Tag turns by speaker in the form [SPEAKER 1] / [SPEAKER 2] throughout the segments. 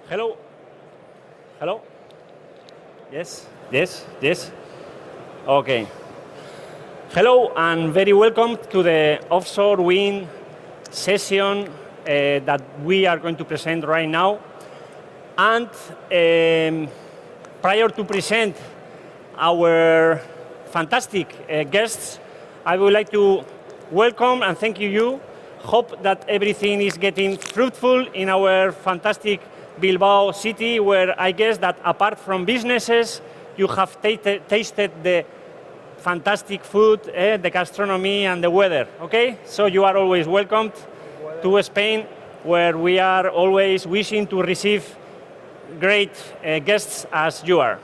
[SPEAKER 1] Hello. Hello. Yes. Yes. Yes. Okay. Hello and very welcome to the offshore wind session that we are going to present right now. And prior to present our fantastic guests, I would like to welcome and thank you. Hope that everything is getting fruitful in our fantastic Bilbao city, where I guess that apart from businesses, you have tasted the fantastic food, the gastronomy and the weather, okay? So you are always welcomed to Spain, where we are always wishing to receive great guests as you are.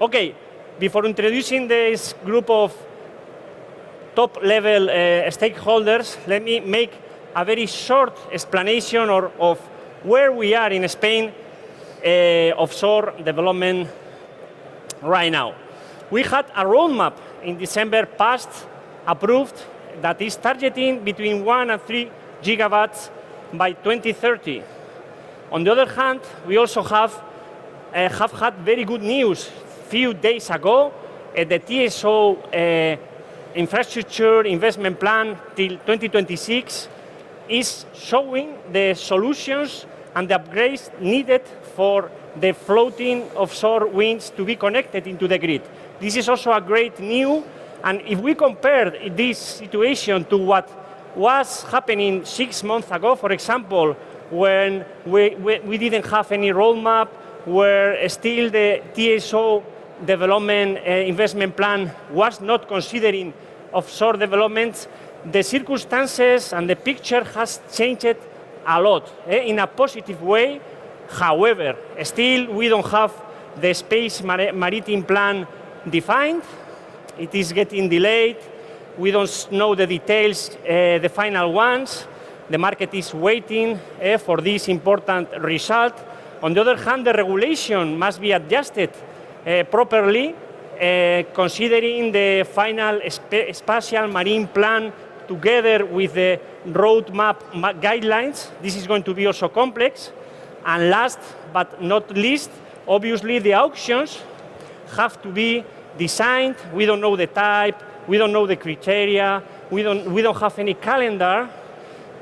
[SPEAKER 1] Okay, before introducing this group of top-level stakeholders, let me make a very short explanation of where we are in Spain offshore development right now. We had a roadmap in December past approved that is targeting between 1 and 3 gigawatts by 2030. On the other hand, we also have had very good news. Few days ago, the TSO infrastructure investment plan till 2026 is showing the solutions and the upgrades needed for the floating offshore winds to be connected into the grid. This is also a great news, and if we compare this situation to what was happening 6 months ago, for example, when we didn't have any roadmap, where still the TSO development investment plan was not considering offshore developments, the circumstances and the picture has changed a lot in a positive way. However, still we don't have the space maritime plan defined. It is getting delayed. We don't know the details, the final ones. The market is waiting for this important result. On the other hand, the regulation must be adjusted properly, considering the final spatial marine plan together with the roadmap guidelines. This is going to be also complex. And last but not least, obviously the auctions have to be designed. We don't know the type, we don't know the criteria, we don't have any calendar.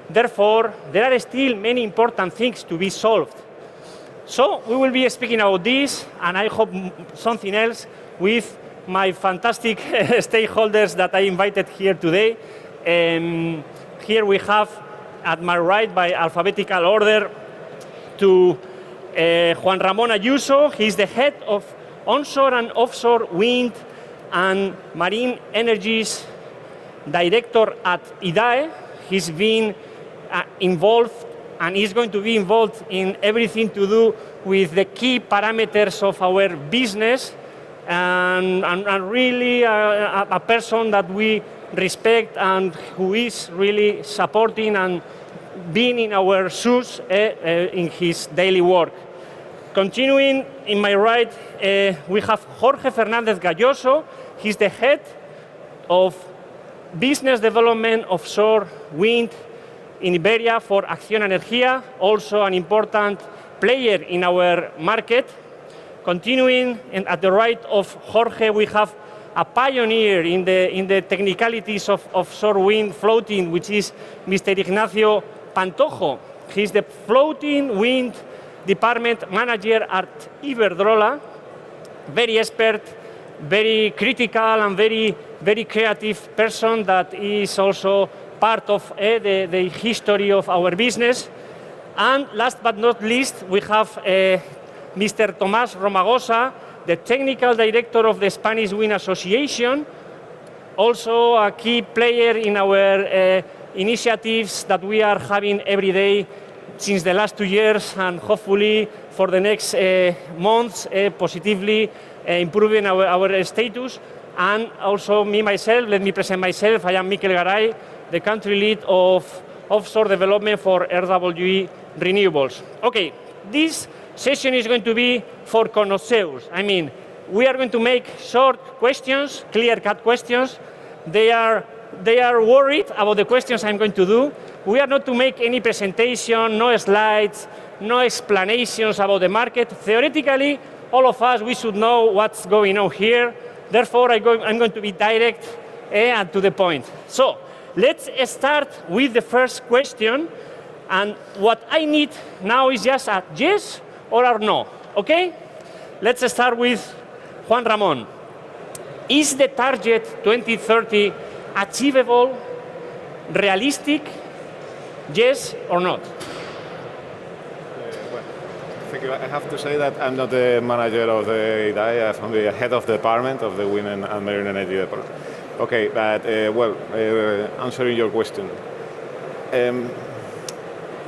[SPEAKER 1] Therefore, there are still many important things to be solved. So we will be speaking about this, and I hope something else with my fantastic stakeholders that I invited here today. Here we have, at my right, by alphabetical order, to Juan Ramón Ayuso. He's the head of onshore and offshore wind and marine energies director at IDAE. He's been involved and is going to be involved in everything to do with the key parameters of our business, and really a person that we respect and who is really supporting and being in our shoes in his daily work. Continuing in my right, we have Jorge Fernández Galloso. He's the head of business development offshore wind in Iberia for Acción Energía, also an important player in our market. Continuing at the right of Jorge, we have a pioneer in the technicalities of offshore wind floating, which is Mr. Ignacio Pantojo. He's the floating wind department manager at Iberdrola, very expert, very critical and very creative person that is also part of the history of our business. And last but not least, we have Mr. Tomás Romagosa, the technical director of the Spanish Wind Association, also a key player in our initiatives that we are having every day since the last 2 years, and hopefully for the next months, positively improving our status. And also me, myself, let me present myself. I am Mikel Garay, the country lead of offshore development for RWE Renewables. Okay, this session is going to be for connoisseurs. I mean, we are going to make short questions, clear-cut questions. They are worried about the questions I'm going to do, we are not to make any presentation, no slides, no explanations about the market. Theoretically, all of us, we should know what's going on here. Therefore, I'm going to be direct and to the point. So, let's start with the first question. And what I need now is just a yes or a no, okay? Let's start with Juan Ramon. Is the target 2030 achievable, realistic, yes or not?
[SPEAKER 2] Well, I have to say that I'm not the manager of the IDAE, I'm the head of the department of the Wind and Marine Energy Department. Okay, but answering your question.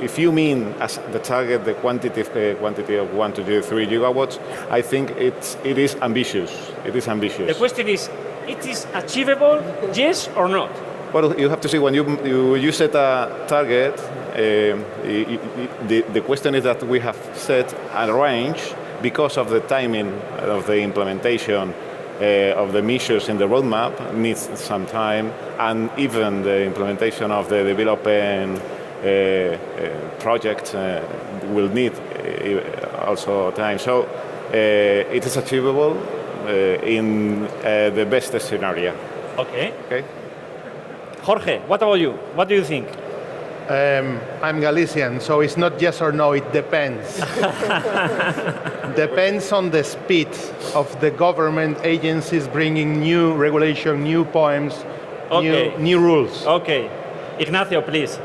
[SPEAKER 2] If you mean as the target, the quantity of 1 to 3 gigawatts, I think it is ambitious. It is ambitious.
[SPEAKER 1] The question is, it is achievable, yes or not?
[SPEAKER 2] Well, you have to see when you set a target. The question is that we have set a range because of the timing of the implementation of the measures in the roadmap needs some time, and even the implementation of the developing project will need also time. So it is achievable in the best scenario.
[SPEAKER 1] Okay.
[SPEAKER 2] Okay.
[SPEAKER 1] Jorge, what about you? What do you think?
[SPEAKER 3] I'm Galician, so it's not yes or no, it depends. Depends on the speed of the government agencies bringing new regulation, new poems,
[SPEAKER 1] Okay.
[SPEAKER 3] new rules.
[SPEAKER 1] Okay. Ignacio, please.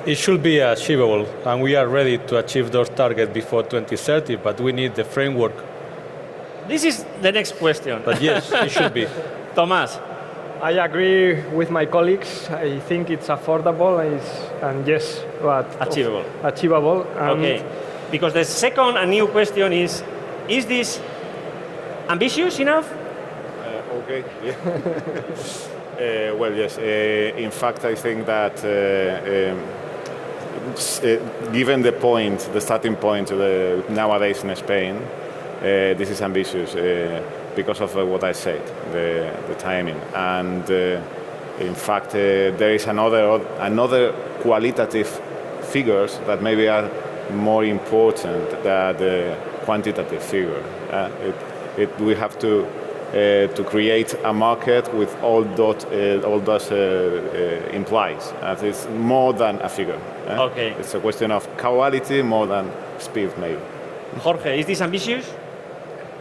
[SPEAKER 4] It should be achievable, and we are ready to achieve those targets before 2030, but we need the framework.
[SPEAKER 1] This is the next question.
[SPEAKER 4] But yes, it should be.
[SPEAKER 1] Tomás.
[SPEAKER 5] I agree with my colleagues. I think it's affordable and yes, but
[SPEAKER 1] Achievable.
[SPEAKER 5] Achievable.
[SPEAKER 1] Okay. Because the second and new question is this ambitious enough?
[SPEAKER 2] Okay. Yeah. Well, yes. In fact, I think that given the starting point nowadays in Spain, this is ambitious because of what I said, the timing. And in fact, there is another qualitative figures that maybe are more important than the quantitative figure. We have to create a market with all those implies. It's more than a figure.
[SPEAKER 1] Okay.
[SPEAKER 2] It's a question of quality more than speed, maybe.
[SPEAKER 1] Jorge, is this ambitious?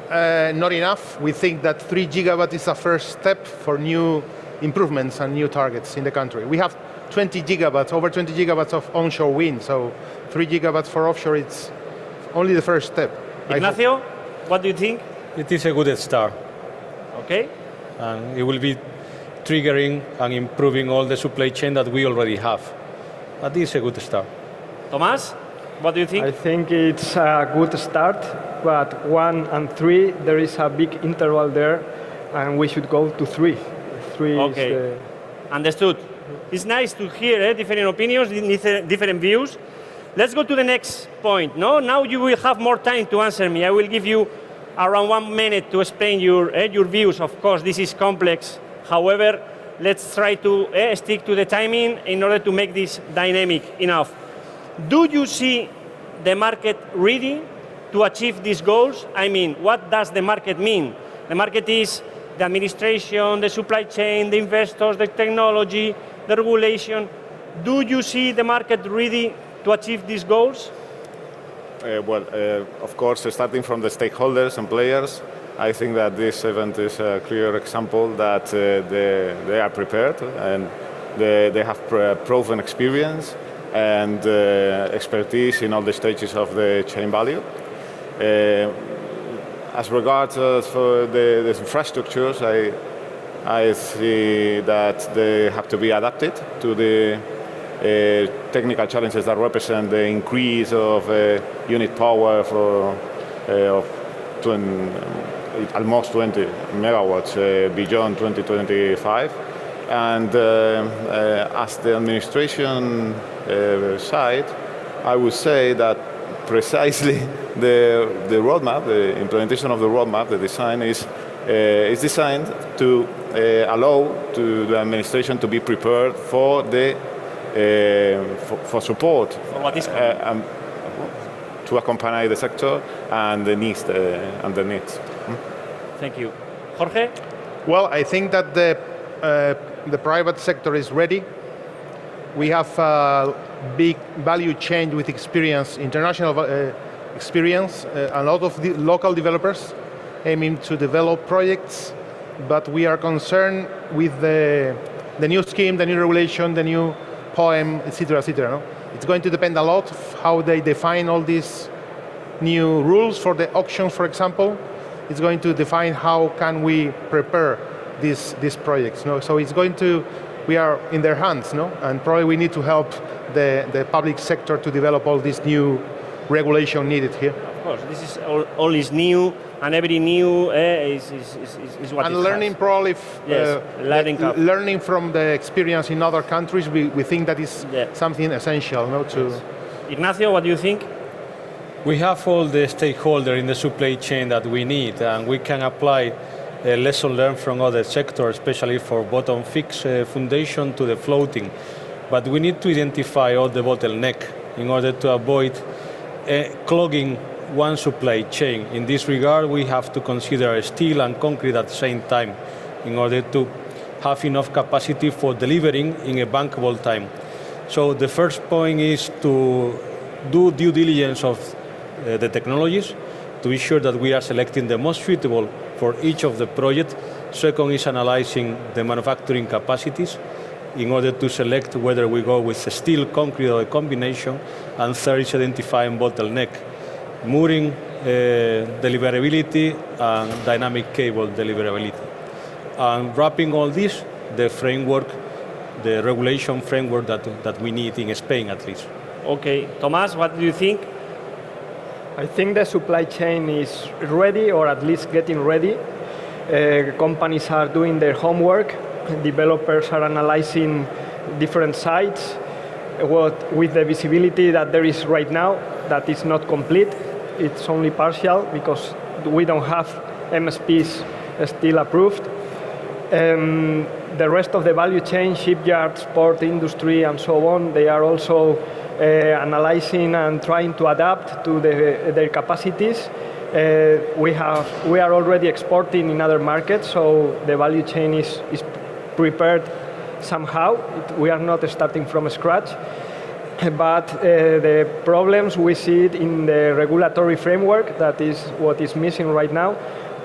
[SPEAKER 3] Not enough. We think that 3 gigawatt is a first step for new improvements and new targets in the country. We have 20 gigawatts, over 20 gigawatts of onshore wind, so 3 gigawatts for offshore, it's only the first step.
[SPEAKER 1] Ignacio, what do you think?
[SPEAKER 4] It is a good start,
[SPEAKER 1] Okay.
[SPEAKER 4] and it will be triggering and improving all the supply chain that we already have. But this is a good start.
[SPEAKER 1] Tomás, what do you think?
[SPEAKER 5] I think it's a good start, but 1 and 3, there is a big interval there, and we should go to 3. 3
[SPEAKER 1] Okay.
[SPEAKER 5] is the...
[SPEAKER 1] Understood. It's nice to hear different opinions, different views. Let's go to the next point. No, now you will have more time to answer me. I will give you around 1 minute to explain your views. Of course, this is complex. However, let's try to stick to the timing in order to make this dynamic enough. Do you see the market ready to achieve these goals? I mean, what does the market mean? The market is the administration, the supply chain, the investors, the technology, the regulation. Do you see the market ready to achieve these goals?
[SPEAKER 2] Of course, starting from the stakeholders and players, I think that this event is a clear example that they are prepared and they have proven experience and expertise in all the stages of the chain value. As regards for the infrastructures, I see that they have to be adapted to the technical challenges that represent the increase of unit power of almost 20 megawatts beyond 2025. And as the administration side, I would say that precisely the roadmap, the implementation of the roadmap, the design is designed to allow to the administration to be prepared for the for support.
[SPEAKER 1] For what is coming.
[SPEAKER 2] To accompany the sector and the needs.
[SPEAKER 1] Thank you. Jorge?
[SPEAKER 3] Well, I think that the private sector is ready. We have a big value chain with experience, international experience, a lot of the local developers aiming to develop projects, but we are concerned with the new scheme, the new regulation, the new POEM, etc., etc. No? It's going to depend a lot of how they define all these new rules for the auctions, for example. It's going to define how can we prepare these projects. No? So it's going to, we are in their hands, no? And probably we need to help the public sector to develop all this new regulation needed here.
[SPEAKER 1] Of course, this is all is new, and every new is what
[SPEAKER 3] and
[SPEAKER 1] it
[SPEAKER 3] learning
[SPEAKER 1] has.
[SPEAKER 3] probably,
[SPEAKER 1] learning
[SPEAKER 3] from the experience in other countries, we think that is something essential. No, to
[SPEAKER 1] Ignacio, what do you think?
[SPEAKER 4] We have all the stakeholders in the supply chain that we need, and we can apply a lesson learned from other sectors, especially for bottom fixed foundation to the floating. But we need to identify all the bottleneck in order to avoid clogging one supply chain. In this regard, we have to consider steel and concrete at the same time in order to have enough capacity for delivering in a bankable time. So the first point is to do due diligence of the technologies to be sure that we are selecting the most suitable for each of the projects. Second is analyzing the manufacturing capacities in order to select whether we go with steel, concrete, or a combination. And third is identifying bottleneck, mooring deliverability, and dynamic cable deliverability. And wrapping all this, the framework, the regulation framework that we need in Spain at least.
[SPEAKER 1] Okay, Tomás, what do you think?
[SPEAKER 5] I think the supply chain is ready, or at least getting ready. Companies are doing their homework. Developers are analyzing different sites. With the visibility that there is right now, that is not complete. It's only partial because we don't have MSPs still approved. The rest of the value chain, shipyards, port industry, and so on, they are also analyzing and trying to adapt to their capacities. We are already exporting in other markets, so the value chain is prepared somehow. We are not starting from scratch. But the problems, we see it in the regulatory framework. That is what is missing right now,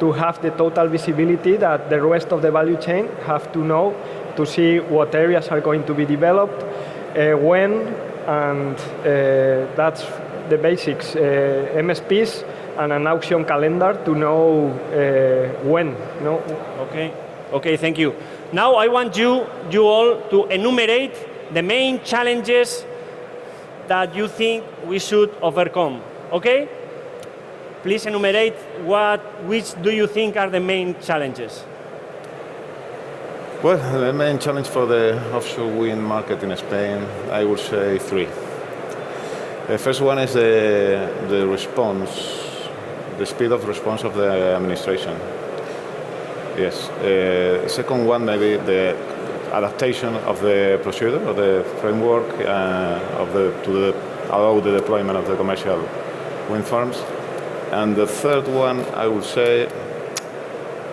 [SPEAKER 5] to have the total visibility that the rest of the value chain have to know, to see what areas are going to be developed, when, and that's the basics. MSPs and an auction calendar to know when. No?
[SPEAKER 1] Okay, thank you. Now I want you all to enumerate the main challenges that you think we should overcome. Okay? Please enumerate which do you think are the main challenges?
[SPEAKER 2] Well, the main challenge for the offshore wind market in Spain, I would say three. The first one is the response, the speed of response of the administration. Yes. Second one, maybe the adaptation of the procedure, of the framework, to allow the deployment of the commercial wind farms. And the third one, I would say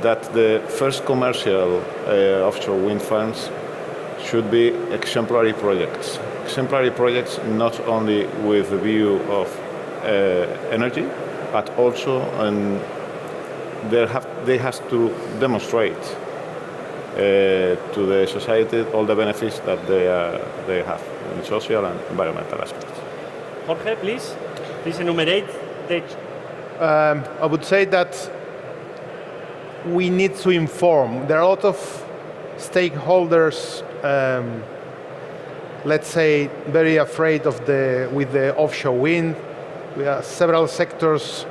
[SPEAKER 2] that the first commercial offshore wind farms should be exemplary projects. Exemplary projects not only with the view of energy, but also they have to demonstrate to the society all the benefits that they have in social and environmental aspects.
[SPEAKER 1] Jorge, please enumerate the...
[SPEAKER 3] I would say that we need to inform. There are a lot of stakeholders, let's say, very afraid with the offshore wind. We have several sectors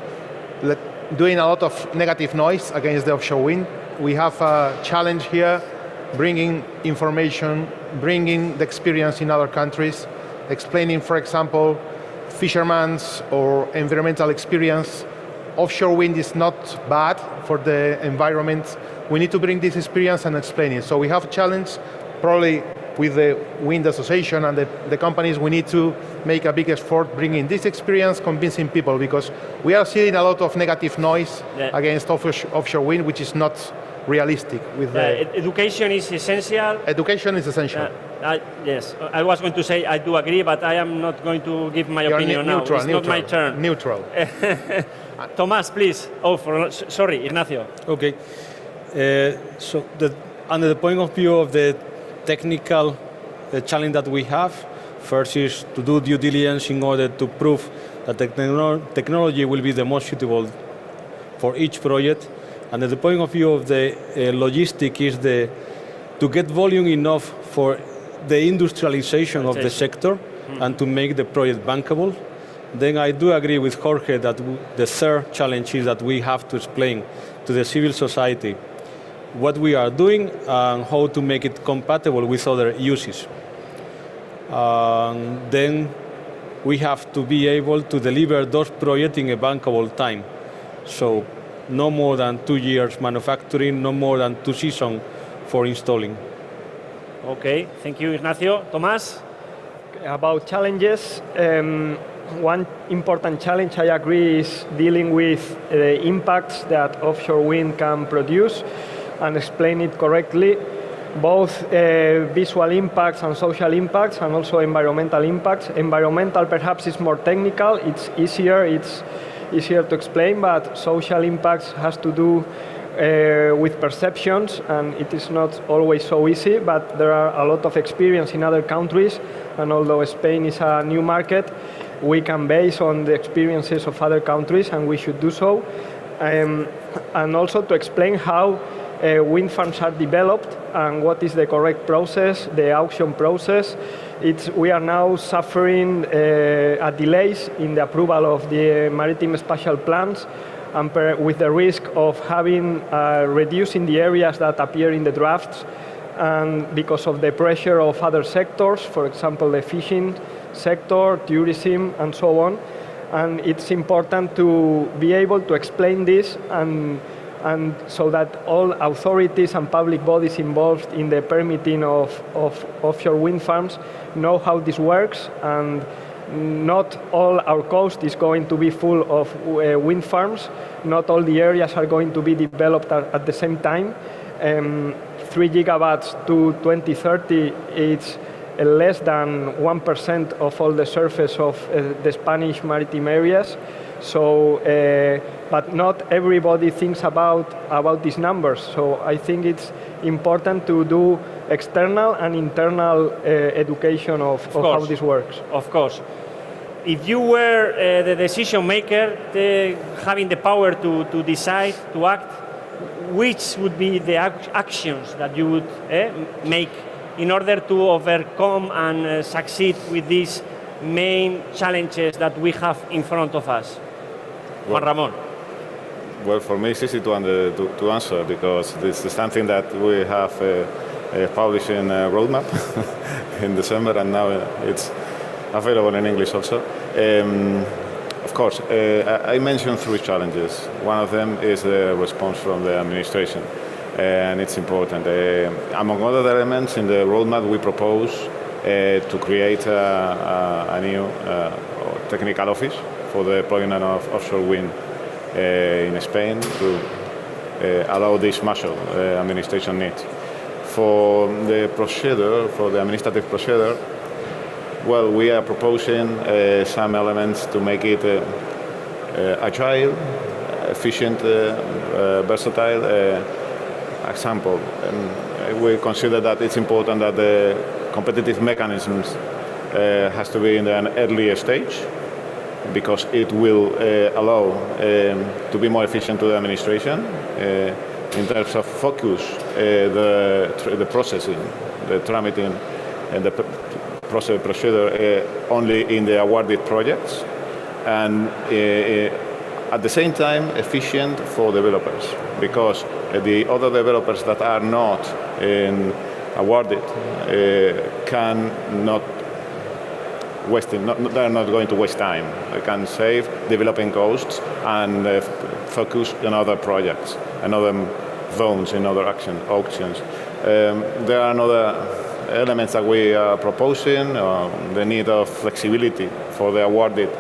[SPEAKER 3] doing a lot of negative noise against the offshore wind. We have a challenge here, bringing information, bringing the experience in other countries, explaining, for example, fishermen's or environmental experience. Offshore wind is not bad for the environment. We need to bring this experience and explain it. So we have a challenge, probably with the wind association and the companies, we need to make a big effort bringing this experience, convincing people, because we are seeing a lot of negative noise against offshore wind, which is not realistic.
[SPEAKER 1] Education is essential.
[SPEAKER 3] Education is essential.
[SPEAKER 1] Yes, I was going to say I do agree, but I am not going to give my opinion now. It's not my turn.
[SPEAKER 3] Neutral.
[SPEAKER 1] Tomás, please. Sorry, Ignacio.
[SPEAKER 4] Okay. So under the point of view of the technical challenge that we have, first is to do due diligence in order to prove that the technology will be the most suitable for each project. And at the point of view of the logistic is to get volume enough for the industrialization of the sector and to make the project bankable. Then I do agree with Jorge that the third challenge is that we have to explain to the civil society what we are doing and how to make it compatible with other uses. Then we have to be able to deliver those projects in a bankable time. So no more than 2 years manufacturing, no more than 2 seasons for installing.
[SPEAKER 1] Okay, thank you, Ignacio. Tomás?
[SPEAKER 5] About challenges, one important challenge, I agree, is dealing with the impacts that offshore wind can produce and explain it correctly, both visual impacts and social impacts, and also environmental impacts. Environmental perhaps is more technical, it's easier to explain, but social impacts has to do with perceptions, and it is not always so easy, but there are a lot of experience in other countries, and although Spain is a new market, we can base on the experiences of other countries, and we should do so. And also to explain how wind farms are developed and what is the correct process, the auction process. We are now suffering delays in the approval of the maritime spatial plans, and with the risk of having reducing the areas that appear in the drafts, and because of the pressure of other sectors, for example, the fishing sector, tourism, and so on. And it's important to be able to explain this and so that all authorities and public bodies involved in the permitting of offshore wind farms know how this works, and not all our coast is going to be full of wind farms. Not all the areas are going to be developed at the same time. 3 gigawatts to 2030, it's less than 1% of all the surface of the Spanish maritime areas. So, but not everybody thinks about these numbers. So I think it's important to do external and internal education of how this works.
[SPEAKER 1] Of course. If you were the decision maker, having the power to decide, to act, which would be the actions that you would make in order to overcome and succeed with these main challenges that we have in front of us? Juan Ramón.
[SPEAKER 2] Well, for me it's easy to answer, because this is something that we have published in a roadmap in December, and now it's available in English also. Of course, I mentioned 3 challenges. One of them is the response from the administration, and it's important. Among other elements in the roadmap, we propose to create a new technical office for the deployment of offshore wind in Spain to allow this muscle administration needs. For the procedure, for the administrative procedure, well, we are proposing some elements to make it agile, efficient, versatile. Example, we consider that it's important that the competitive mechanisms has to be in an earlier stage, because it will allow to be more efficient to the administration in terms of focus, the processing, the tramiting, and the procedure only in the awarded projects, and at the same time efficient for developers, because the other developers that are not awarded cannot they're not going to waste time. They can save developing costs and focus on other projects and other zones in other auctions. There are another elements that we are proposing, the need of flexibility for the awarded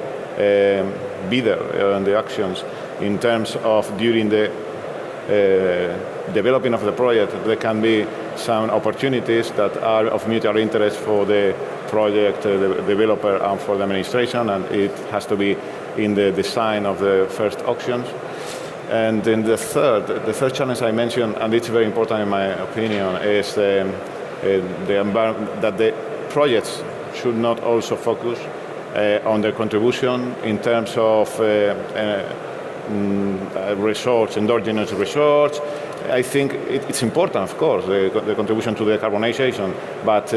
[SPEAKER 2] bidder and the actions in terms of during the developing of the project, there can be some opportunities that are of mutual interest for the project the developer and for the administration, and it has to be in the design of the first auctions. And then the third challenge I mentioned, and it's very important in my opinion, is the environment, that the projects should not also focus on their contribution in terms of resource, endogenous resource. I think it's important, of course, the contribution to decarbonization, but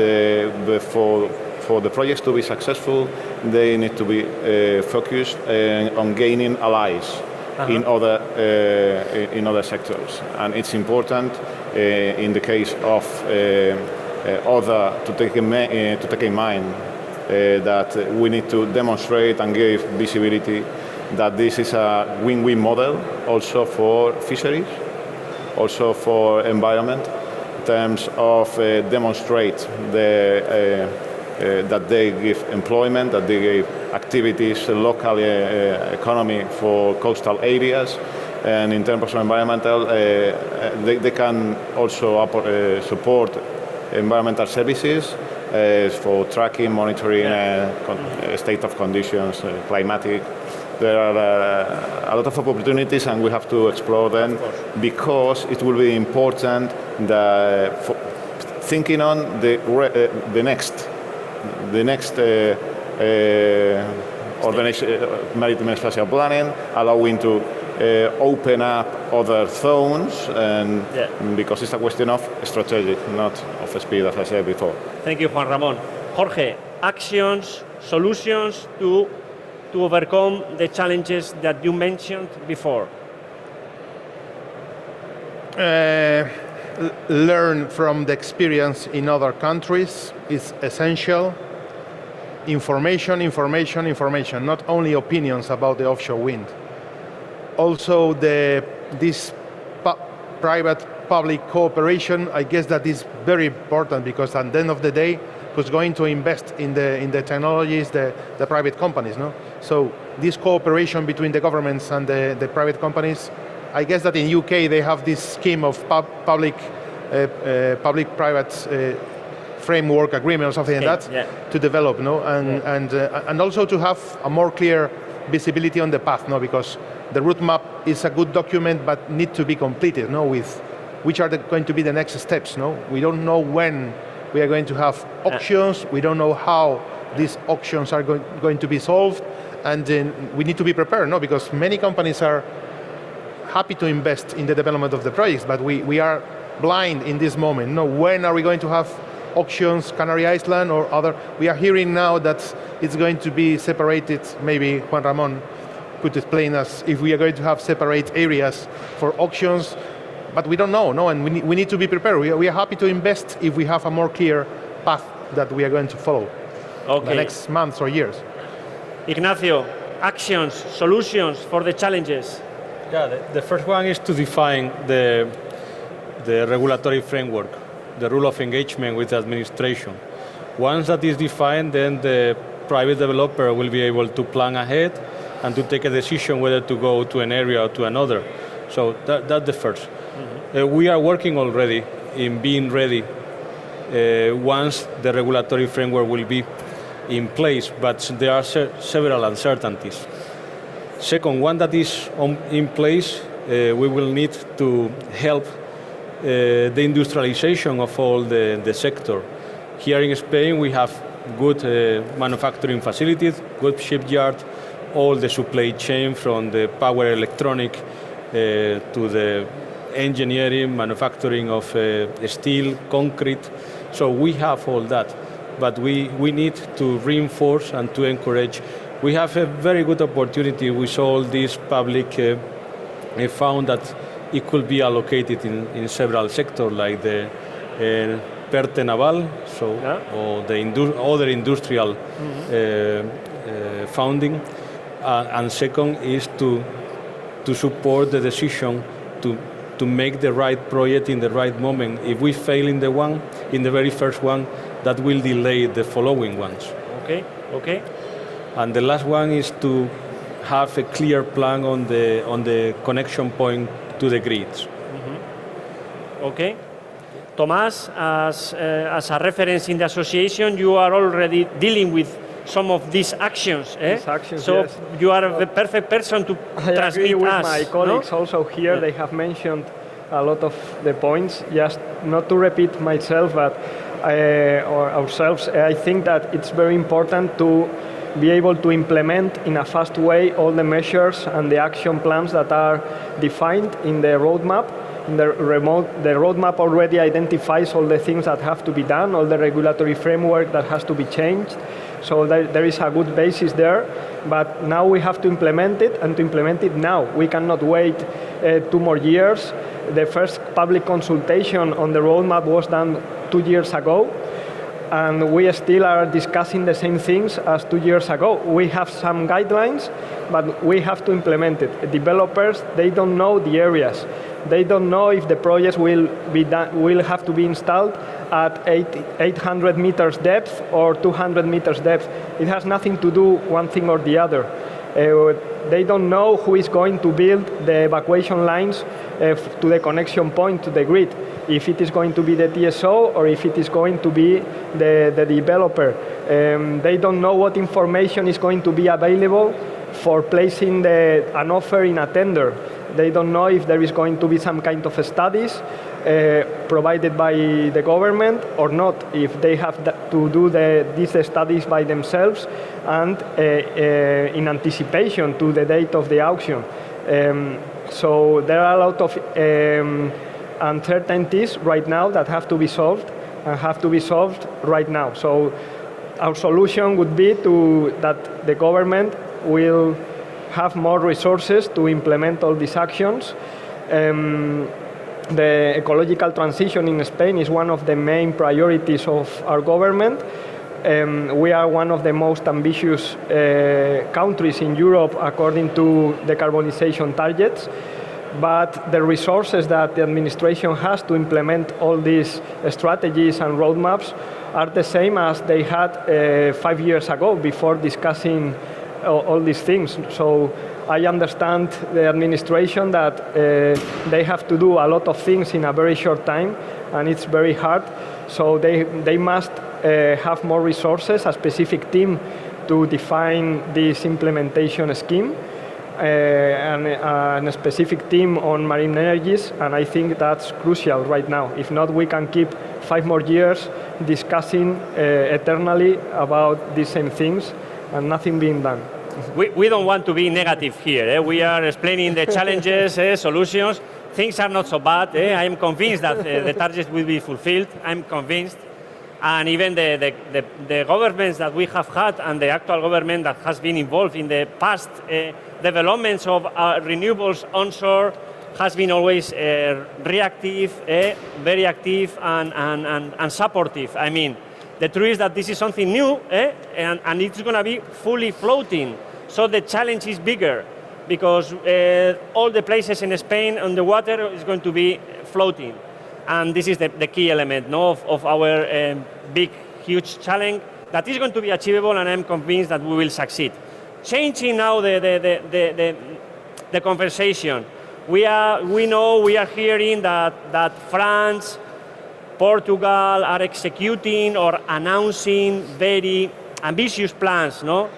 [SPEAKER 2] for the projects to be successful, they need to be focused on gaining allies in other sectors, and it's important in the case of to take in mind that we need to demonstrate and give visibility that this is a win-win model also for fisheries, also for environment, in terms of demonstrate that they give employment, that they give activities, local economy for coastal areas, and in terms of environmental, they can also support environmental services for tracking, monitoring state of conditions, climatic. There are a lot of opportunities, and we have to explore them because it will be important that thinking on the next maritime and spatial planning, allowing to open up other zones, and because it's a question of strategic, not of speed, as I said before.
[SPEAKER 1] Thank you, Juan Ramon. Jorge, actions, solutions to overcome the challenges that you mentioned before.
[SPEAKER 3] Learn from the experience in other countries is essential. Information, not only opinions about the offshore wind. Also, this private-public cooperation, I guess that is very important, because at the end of the day, who's going to invest in the technologies, the private companies, no? So this cooperation between the governments and the private companies, I guess that in UK they have this scheme of public-private framework agreement or something like that to develop, no? And also to have a more clear visibility on the path, no? Because the route map is a good document, but need to be completed, no? With which are going to be the next steps, no? We don't know when we are going to have auctions. We don't know how these auctions are going to be solved, and we need to be prepared, no? Because many companies are happy to invest in the development of the projects, but we are blind in this moment. No, when are we going to have auctions, Canary Island or other? We are hearing now that it's going to be separated. Maybe Juan Ramon could explain us if we are going to have separate areas for auctions, but we don't know, no? And we need to be prepared. We are happy to invest if we have a more clear path that we are going to follow the next months or years.
[SPEAKER 1] Ignacio, actions, solutions for the challenges.
[SPEAKER 4] Yeah, the first one is to define the regulatory framework, the rule of engagement with the administration. Once that is defined, then the private developer will be able to plan ahead and to take a decision whether to go to an area or to another. So that's the first. We are working already in being ready once the regulatory framework will be in place, but there are several uncertainties. Second, one that is in place, we will need to help the industrialization of all the sector. Here in Spain, we have good manufacturing facilities, good shipyard, all the supply chain from the power electronic to the engineering, manufacturing of steel, concrete. So we have all that, but we need to reinforce and to encourage. We have a very good opportunity with all this public fund that it could be allocated in several sectors, like the PERTE Naval, or the other industrial funding. And second is to support the decision to to make the right project in the right moment. If we fail in the very first one, that will delay the following ones.
[SPEAKER 1] Okay.
[SPEAKER 4] And the last one is to have a clear plan on the connection point to the grids.
[SPEAKER 1] Okay. Tomás, as a reference in the association, you are already dealing with some of these actions.
[SPEAKER 5] These actions,
[SPEAKER 1] so
[SPEAKER 5] yes.
[SPEAKER 1] you are the perfect person to
[SPEAKER 5] I
[SPEAKER 1] transmit
[SPEAKER 5] agree with
[SPEAKER 1] us.
[SPEAKER 5] my colleagues
[SPEAKER 1] no?
[SPEAKER 5] also here.
[SPEAKER 1] Yeah.
[SPEAKER 5] They have mentioned a lot of the points. Just not to repeat myself, but or ourselves, I think that it's very important to be able to implement in a fast way all the measures and the action plans that are defined in the roadmap. The roadmap already identifies all the things that have to be done, all the regulatory framework that has to be changed. So there is a good basis there, but now we have to implement it, and to implement it now. We cannot wait 2 more years. The first public consultation on the roadmap was done 2 years ago, and we still are discussing the same things as 2 years ago. We have some guidelines, but we have to implement it. Developers, they don't know the areas. They don't know if the projects will have to be installed at 800 meters depth or 200 meters depth. It has nothing to do one thing or the other. They don't know who is going to build the evacuation lines to the connection point to the grid. If it is going to be the TSO or if it is going to be the developer. They don't know what information is going to be available for placing an offer in a tender. They don't know if there is going to be some kind of studies provided by the government or not, if they have to do these studies by themselves and in anticipation to the date of the auction. So there are a lot of uncertainties right now that have to be solved and have to be solved right now. So our solution would be that the government will have more resources to implement all these actions. The ecological transition in Spain is one of the main priorities of our government. We are one of the most ambitious countries in Europe according to decarbonization targets, but the resources that the administration has to implement all these strategies and roadmaps are the same as they had 5 years ago before discussing all these things. So I understand the administration that they have to do a lot of things in a very short time, and it's very hard. So they must have more resources, a specific team to define this implementation scheme, and a specific team on marine energies, and I think that's crucial right now. If not, we can keep 5 more years discussing eternally about these same things and nothing being done.
[SPEAKER 1] We don't want to be negative here. We are explaining the challenges, solutions. Things are not so bad. I am convinced that the targets will be fulfilled. I'm convinced. And even the governments that we have had and the actual government that has been involved in the past developments of renewables onshore has been always reactive, very active and supportive. I mean, the truth is that this is something new, and it's going to be fully floating. So the challenge is bigger because all the places in Spain on the water is going to be floating. And this is the key element of our big, huge challenge that is going to be achievable, and I'm convinced that we will succeed. Changing now the conversation. We are hearing that France, Portugal are executing or announcing very ambitious plans, no?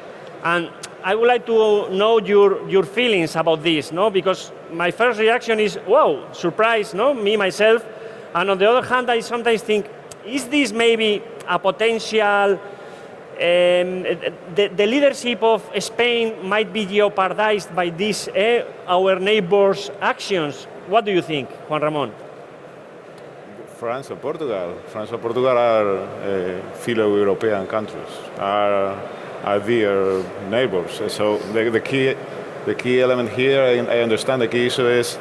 [SPEAKER 1] And I would like to know your feelings about this, no? Because my first reaction is, wow, surprise, no? Me, myself. And on the other hand, I sometimes think, is this maybe a potential, the leadership of Spain might be jeopardized by this, our neighbors' actions? What do you think, Juan Ramón?
[SPEAKER 2] France or Portugal? France or Portugal are fellow European countries, are dear neighbors. So the key element here, I understand the key issue is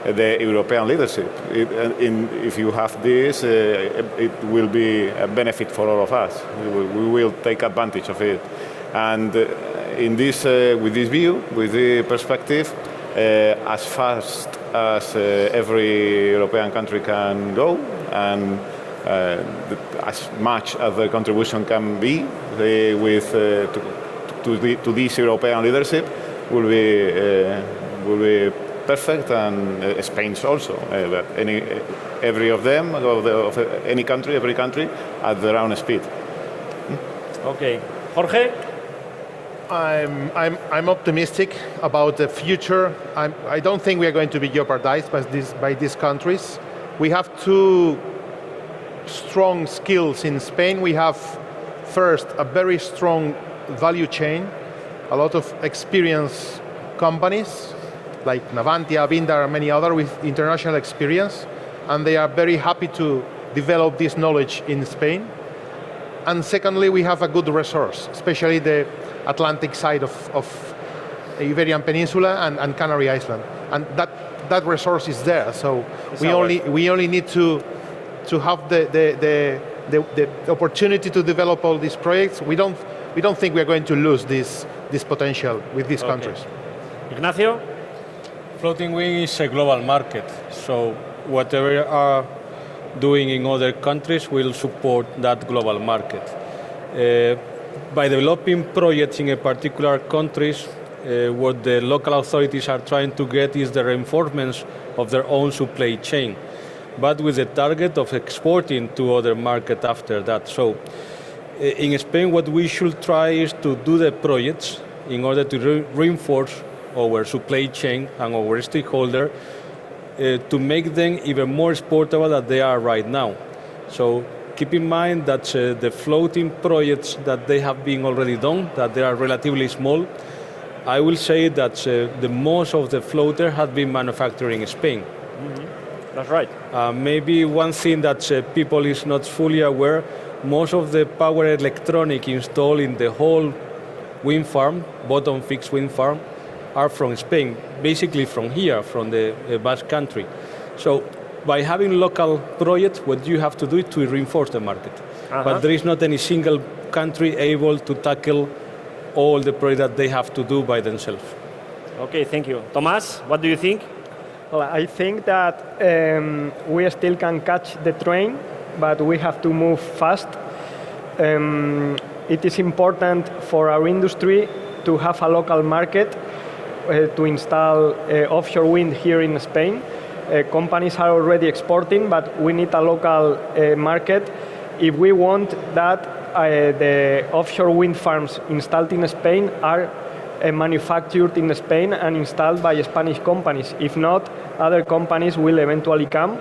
[SPEAKER 2] the European leadership. If you have this, it will be a benefit for all of us. We will take advantage of it. And with this view, with the perspective, as fast as every European country can go, and as much as the contribution can be to this European leadership will be perfect, and Spain's also. But every of them, of any country, every country, at their own speed.
[SPEAKER 1] Okay, Jorge.
[SPEAKER 3] I'm optimistic about the future. I don't think we are going to be jeopardized by these countries. We have two strong skills in Spain. We have, first, a very strong value chain, a lot of experienced companies like Navantia, Bindar, and many others with international experience, and they are very happy to develop this knowledge in Spain. And secondly, we have a good resource, especially the Atlantic side of the Iberian Peninsula and Canary Island, and that resource is there. So we only need to have the opportunity to develop all these projects. We don't think we are going to lose this potential with these countries.
[SPEAKER 1] Ignacio?
[SPEAKER 4] Floating wind is a global market, so whatever are doing in other countries will support that global market. By developing projects in a particular countries, what the local authorities are trying to get is the reinforcements of their own supply chain, but with the target of exporting to other markets after that. So in Spain, what we should try is to do the projects in order to reinforce our supply chain and our stakeholder to make them even more exportable than they are right now. So keep in mind that the floating projects that they have been already done, that they are relatively small, I will say that the most of the floater have been manufactured in Spain.
[SPEAKER 1] Mm-hmm. That's right.
[SPEAKER 4] Maybe one thing that people is not fully aware, most of the power electronic installed in the whole wind farm, bottom fixed wind farm, are from Spain, basically from here, from the Basque Country. So by having local projects, what you have to do is to reinforce the market. But there is not any single country able to tackle all the projects that they have to do by themselves.
[SPEAKER 1] Okay, thank you. Tomás, what do you think?
[SPEAKER 5] Well, I think that we still can catch the train, but we have to move fast. It is important for our industry to have a local market to install offshore wind here in Spain. Companies are already exporting, but we need a local market. If we want that the offshore wind farms installed in Spain are manufactured in Spain and installed by Spanish companies. If not, other companies will eventually come.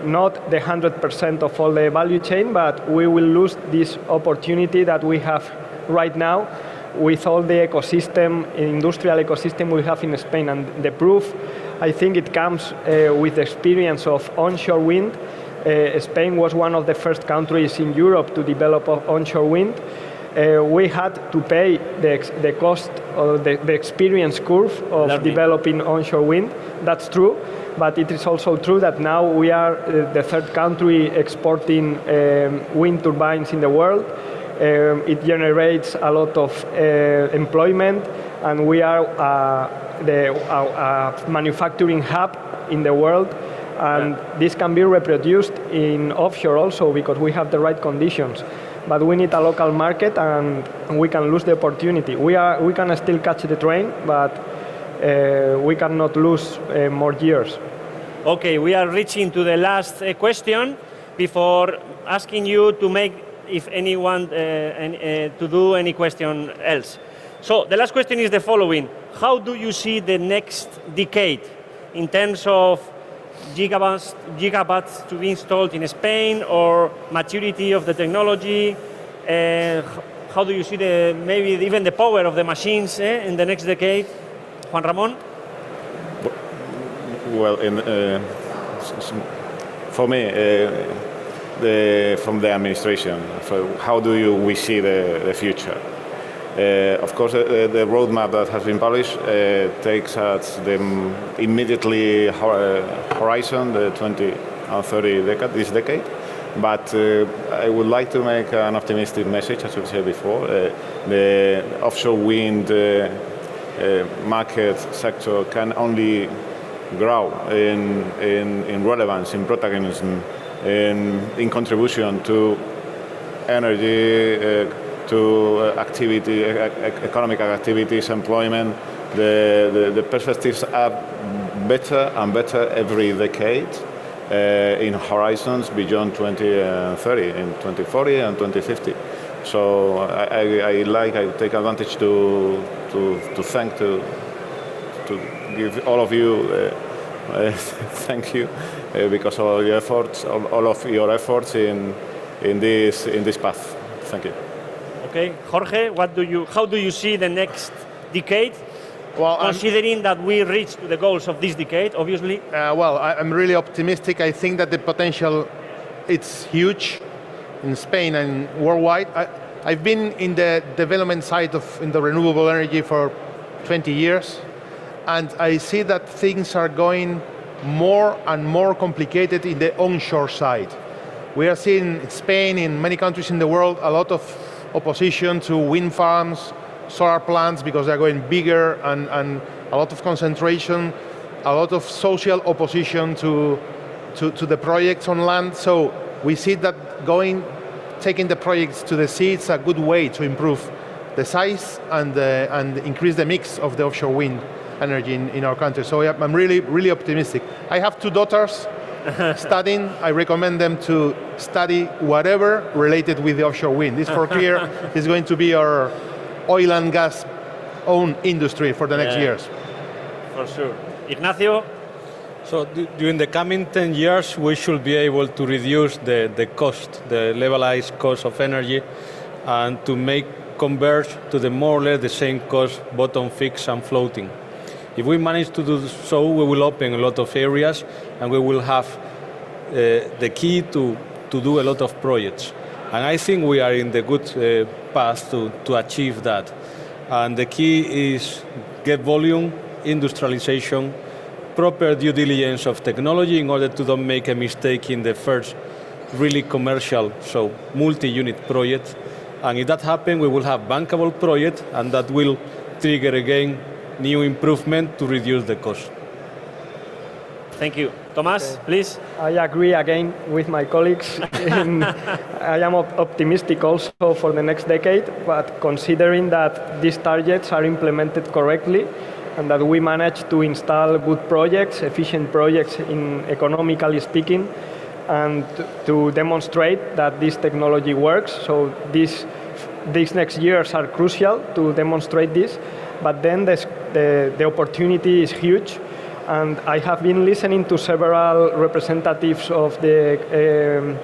[SPEAKER 5] Not the 100% of all the value chain, but we will lose this opportunity that we have right now with all the ecosystem, industrial ecosystem we have in Spain. And the proof, I think it comes with the experience of onshore wind. Spain was one of the first countries in Europe to develop onshore wind. We had to pay the cost or the experience curve of developing onshore wind. That's true, but it is also true that now we are the third country exporting wind turbines in the world. It generates a lot of employment, and we are the manufacturing hub in the world. And this can be reproduced in offshore also because we have the right conditions. But we need a local market, and we can lose the opportunity. We can still catch the train, but we cannot lose more years.
[SPEAKER 1] Okay, we are reaching to the last question before asking you to make, if anyone, to do any question else. So the last question is the following. How do you see the next decade in terms of gigawatts to be installed in Spain or maturity of the technology? How do you see maybe even the power of the machines in the next decade? Juan Ramón?
[SPEAKER 2] Well, for me, from the administration, how do we see the future? Of course, the roadmap that has been published takes us the immediately horizon, the 20 and 30 decade, this decade. But I would like to make an optimistic message, as we said before. The offshore wind market sector can only grow in relevance, in protagonism, in contribution to energy, to activity, economic activities, employment. The perspectives are better and better every decade in horizons beyond 2030, in 2040 and 2050. So I take advantage to give all of you thank you because of all your efforts, all of your efforts in this path. Thank you.
[SPEAKER 1] Okay, Jorge, how do you see the next decade?
[SPEAKER 3] Well,
[SPEAKER 1] considering that we reached the goals of this decade, obviously.
[SPEAKER 3] I'm really optimistic. I think that the potential, it's huge in Spain and worldwide. I've been in the development side in the renewable energy for 20 years, and I see that things are going more and more complicated in the onshore side. We are seeing in Spain, in many countries in the world, a lot of opposition to wind farms, solar plants, because they're going bigger, and a lot of concentration, a lot of social opposition to the projects on land. So we see that taking the projects to the sea, it's a good way to improve the size and increase the mix of the offshore wind energy in our country. So I'm really, really optimistic. I have 2 daughters studying. I recommend them to study whatever related with the offshore wind. This for clear is going to be our oil and gas own industry for the next years.
[SPEAKER 1] For sure. Ignacio?
[SPEAKER 4] So during the coming 10 years, we should be able to reduce the cost, the levelized cost of energy, and to make converge to the more or less the same cost, bottom fixed and floating. If we manage to do so, we will open a lot of areas, and we will have the key to do a lot of projects. And I think we are in the good path to achieve that. And the key is get volume, industrialization, proper due diligence of technology in order to don't make a mistake in the first really commercial, so multi-unit project. And if that happens, we will have bankable project, and that will trigger again new improvement to reduce the cost.
[SPEAKER 1] Thank you. Tomás, please.
[SPEAKER 5] I agree again with my colleagues. I am optimistic also for the next decade, but considering that these targets are implemented correctly and that we manage to install good projects, efficient projects in economically speaking, and to demonstrate that this technology works. So these next years are crucial to demonstrate this, but then the opportunity is huge. And I have been listening to several representatives of the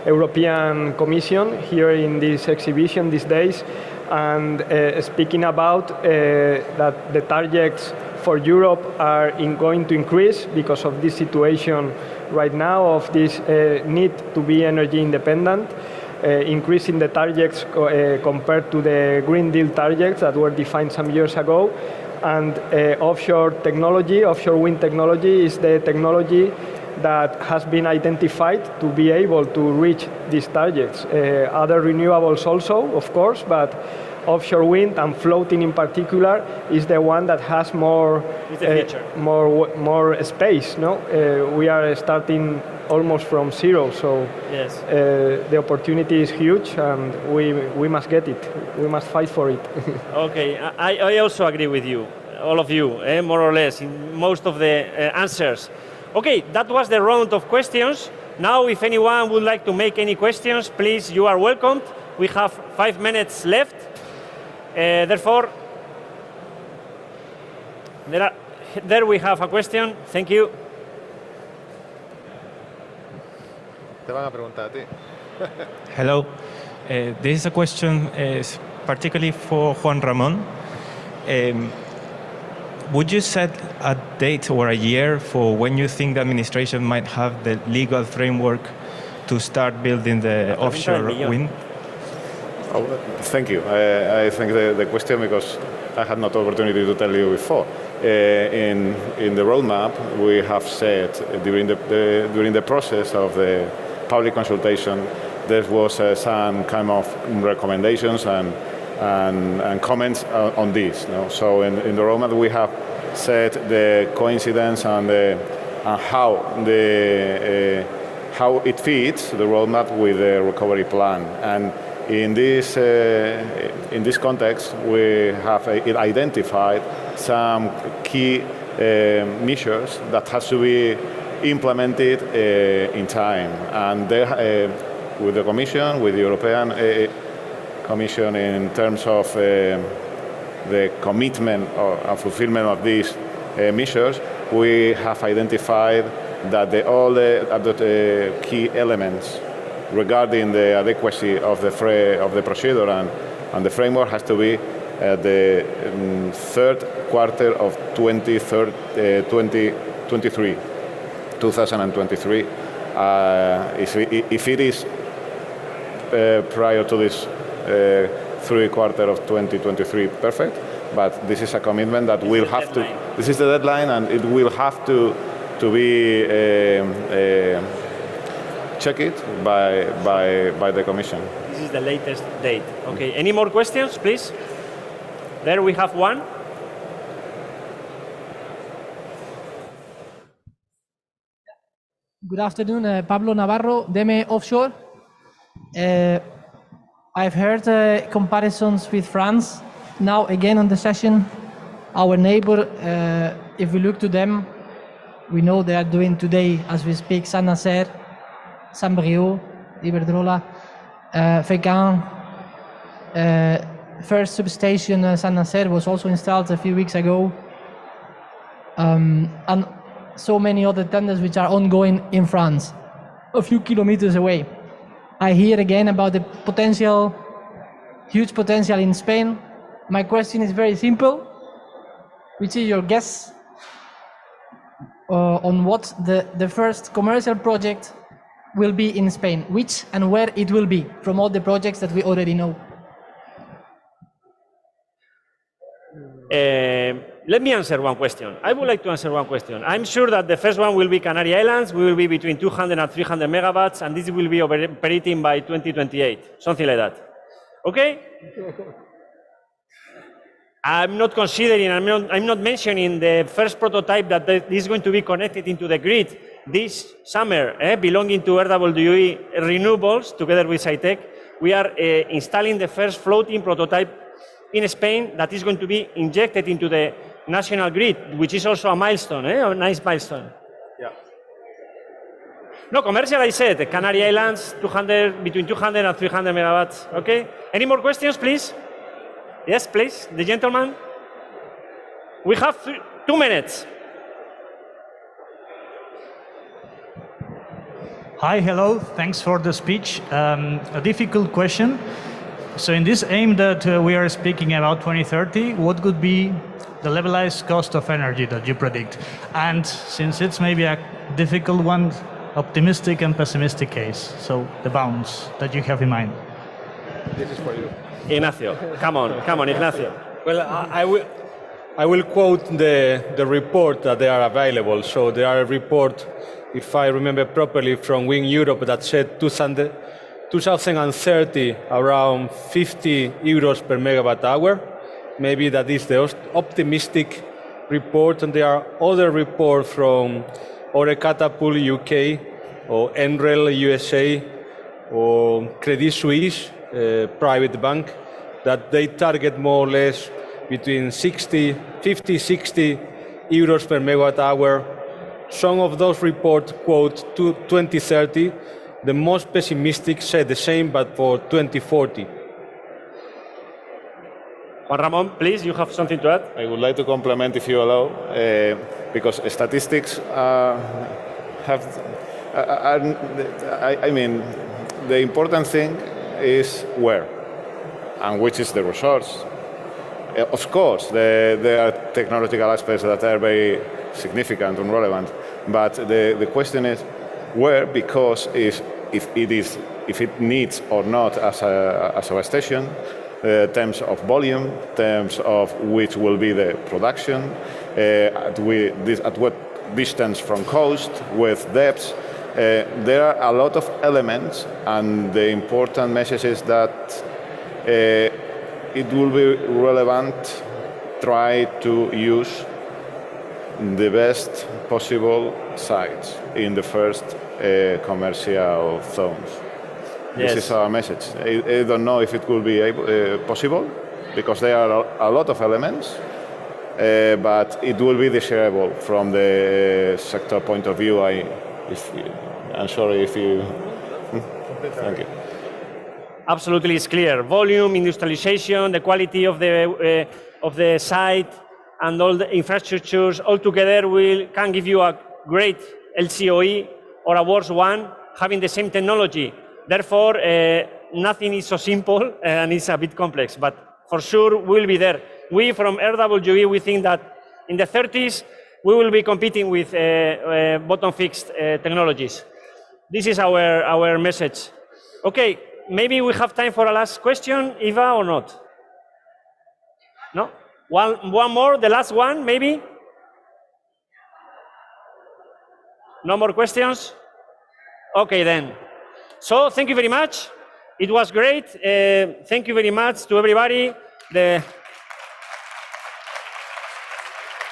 [SPEAKER 5] European Commission here in this exhibition these days, and speaking about that the targets for Europe are going to increase because of this situation right now of this need to be energy independent, increasing the targets compared to the Green Deal targets that were defined some years ago. And offshore wind technology is the technology that has been identified to be able to reach these targets. Other renewables also, of course, but offshore wind and floating in particular is the one that has more space. No, we are starting almost from zero, so
[SPEAKER 1] yes.
[SPEAKER 5] The opportunity is huge, and we must get it. We must fight for it.
[SPEAKER 1] Okay, I also agree with you, all of you, more or less, in most of the answers. Okay, that was the round of questions. Now, if anyone would like to make any questions, please, you are welcomed. We have 5 minutes left. Therefore, there we have a question. Thank you.
[SPEAKER 3] Te van a preguntar a ti.
[SPEAKER 6] Hello. This is a question particularly for Juan Ramon. Would you set a date or a year for when you think the administration might have the legal framework to start building the offshore wind?
[SPEAKER 2] Oh, thank you. I think the question, because I had not the opportunity to tell you before. In the roadmap, we have said during the process of the public consultation, there was some kind of recommendations and comments on this. No? So in the roadmap, we have said, the coincidence and how it fits the roadmap with the recovery plan. And in this context, we have identified some key measures that has to be implemented in time. And with the Commission, with the European Commission, in terms of the commitment and fulfillment of these measures, we have identified that all the key elements regarding the adequacy of the procedure and the framework has to be at the third quarter of 2023. If it is prior to this third quarter of 2023, perfect. But this is a commitment that will have to. This is the deadline, and it will have to be checked by the Commission.
[SPEAKER 1] This is the latest date. Okay. Any more questions, please? There we have one.
[SPEAKER 7] Good afternoon, Pablo Navarro, Deme Offshore. I've heard comparisons with France. Now again on the session, our neighbor, if we look to them, we know they are doing today, as we speak, Saint-Nazaire, Saint-Brieuc, Iberdrola, Fécamp. First substation, Saint-Nazaire, was also installed a few weeks ago. And so many other tenders which are ongoing in France, a few kilometers away. I hear again about the potential, huge potential in Spain. My question is very simple. Which is your guess on what the first commercial project will be in Spain? Which and where it will be from all the projects that we already know?
[SPEAKER 1] Let me answer one question. I would like to answer one question. I'm sure that the first one will be Canary Islands. We will be between 200 and 300 megawatts, and this will be operating by 2028, something like that. Okay? I'm not considering, I'm not mentioning the first prototype that is going to be connected into the grid this summer, belonging to RWE Renewables, together with SciTech. We are installing the first floating prototype in Spain that is going to be injected into the national grid, which is also a milestone, a nice milestone. Yeah. No, commercial, I said, the Canary Islands, between 200 and 300 megawatts, okay? Any more questions, please? Yes, please, the gentleman. We have 2 minutes.
[SPEAKER 8] Hi, hello, thanks for the speech. A difficult question. So in this aim that we are speaking about 2030, what could be the levelized cost of energy that you predict? And since it's maybe a difficult one, optimistic and pessimistic case, so the bounds that you have in mind.
[SPEAKER 3] This is for you.
[SPEAKER 1] Ignacio, come on, Ignacio.
[SPEAKER 4] Well, I will quote the report that they are available. So there are a report, if I remember properly, from Wind Europe that said 2030 around 50 euros per megawatt hour. Maybe that is the optimistic report, and there are other reports from Ore Catapult UK or Enrel USA or Credit Suisse, private bank, that they target more or less between 50, 60 euros per megawatt hour. Some of those reports quote to 2030. The most pessimistic say the same, but for 2040.
[SPEAKER 1] Juan Ramon, please, you have something to add?
[SPEAKER 2] I would like to complement, if you allow, because statistics I mean, the important thing is where and which is the resource. Of course, there are technological aspects that are very significant and relevant, but the question is where, because if it needs or not as a station, terms of volume, terms of which will be the production, at what distance from coast, with depths. There are a lot of elements, and the important message is that it will be relevant try to use the best possible sites in the first commercial zones.
[SPEAKER 1] Yes.
[SPEAKER 2] This is our message. I don't know if it will be possible, because there are a lot of elements, but it will be desirable from the sector point of view. I'm sorry if you... Thank you.
[SPEAKER 1] Absolutely, it's clear. Volume, industrialization, the quality of the site, and all the infrastructures all together can give you a great LCOE or a worse one, having the same technology. Therefore, nothing is so simple and it's a bit complex, but for sure we'll be there. We from RWE, we think that in the 30s, we will be competing with bottom fixed technologies. This is our message. Okay, maybe we have time for a last question, Eva, or not? No? One more, the last one, maybe? No more questions? Okay, then. So, thank you very much. It was great. Thank you very much to everybody.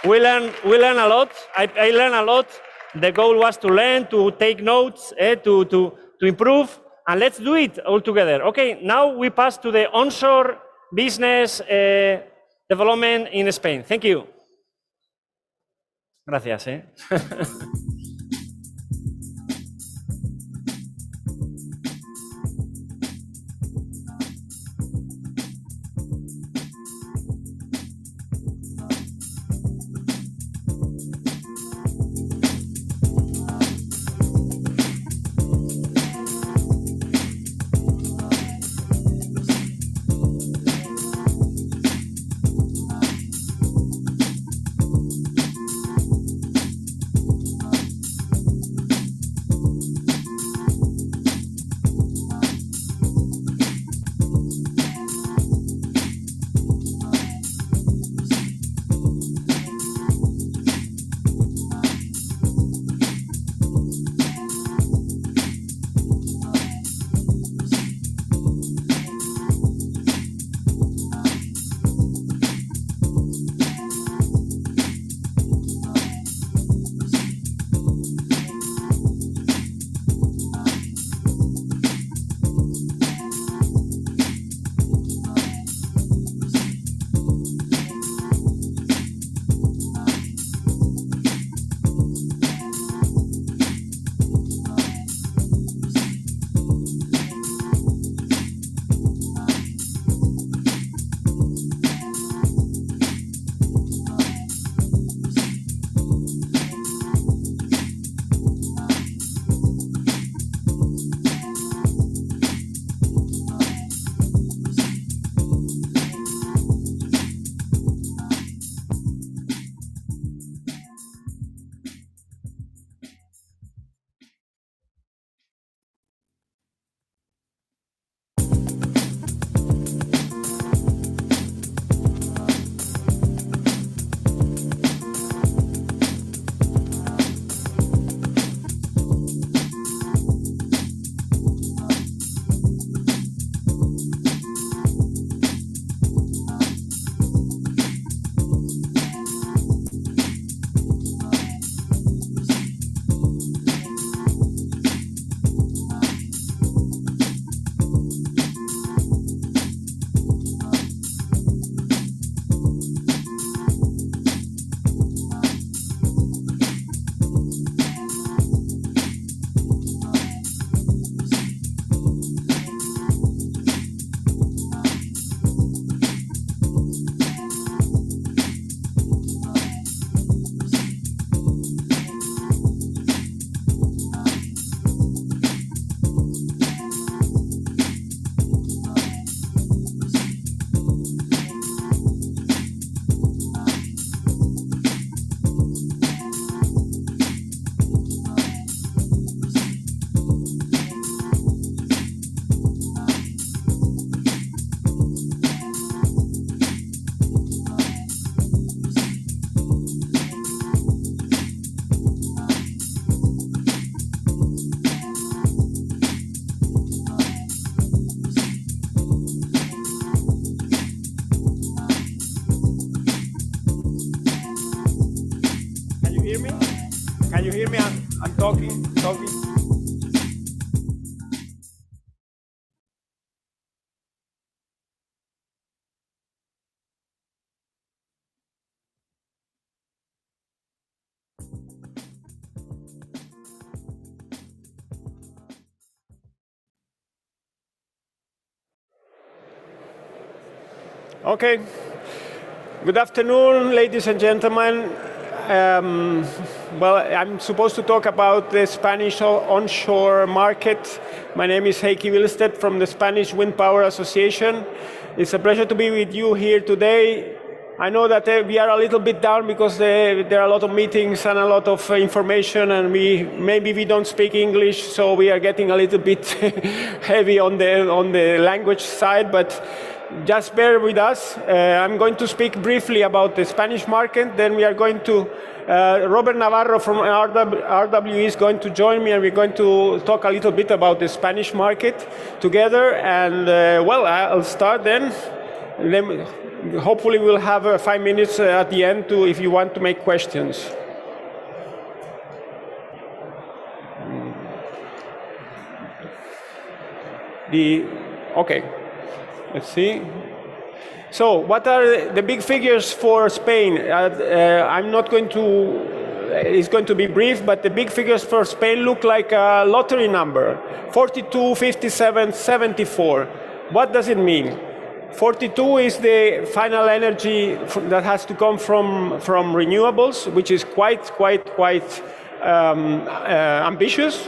[SPEAKER 1] We learn a lot. I learned a lot. The goal was to learn, to take notes, to improve, and let's do it all together. Okay, now we pass to the onshore business development in Spain. Thank you. Gracias.
[SPEAKER 9] hear me? Can you hear me? I'm talking.
[SPEAKER 1] Okay. Good afternoon, ladies and gentlemen. Well, I'm supposed to talk about the Spanish onshore market. My name is Heikki Willstedt from the Spanish Wind Power Association. It's a pleasure to be with you here today. I know that we are a little bit down because there are a lot of meetings and a lot of information, and maybe we don't speak English, so we are getting a little bit heavy on the language side, but just bear with us. I'm going to speak briefly about the Spanish market. Then we are going to, Robert Navarro from RWE is going to join me, and we're going to talk a little bit about the Spanish market together. And well, I'll start then. Then hopefully we'll have 5 minutes at the end if you want to make questions. Okay. Let's see. So, what are the big figures for Spain? I'm not going to, it's going to be brief, but the big figures for Spain look like a lottery number. 42, 57, 74. What does it mean? 42 is the final energy that has to come from renewables, which is quite ambitious.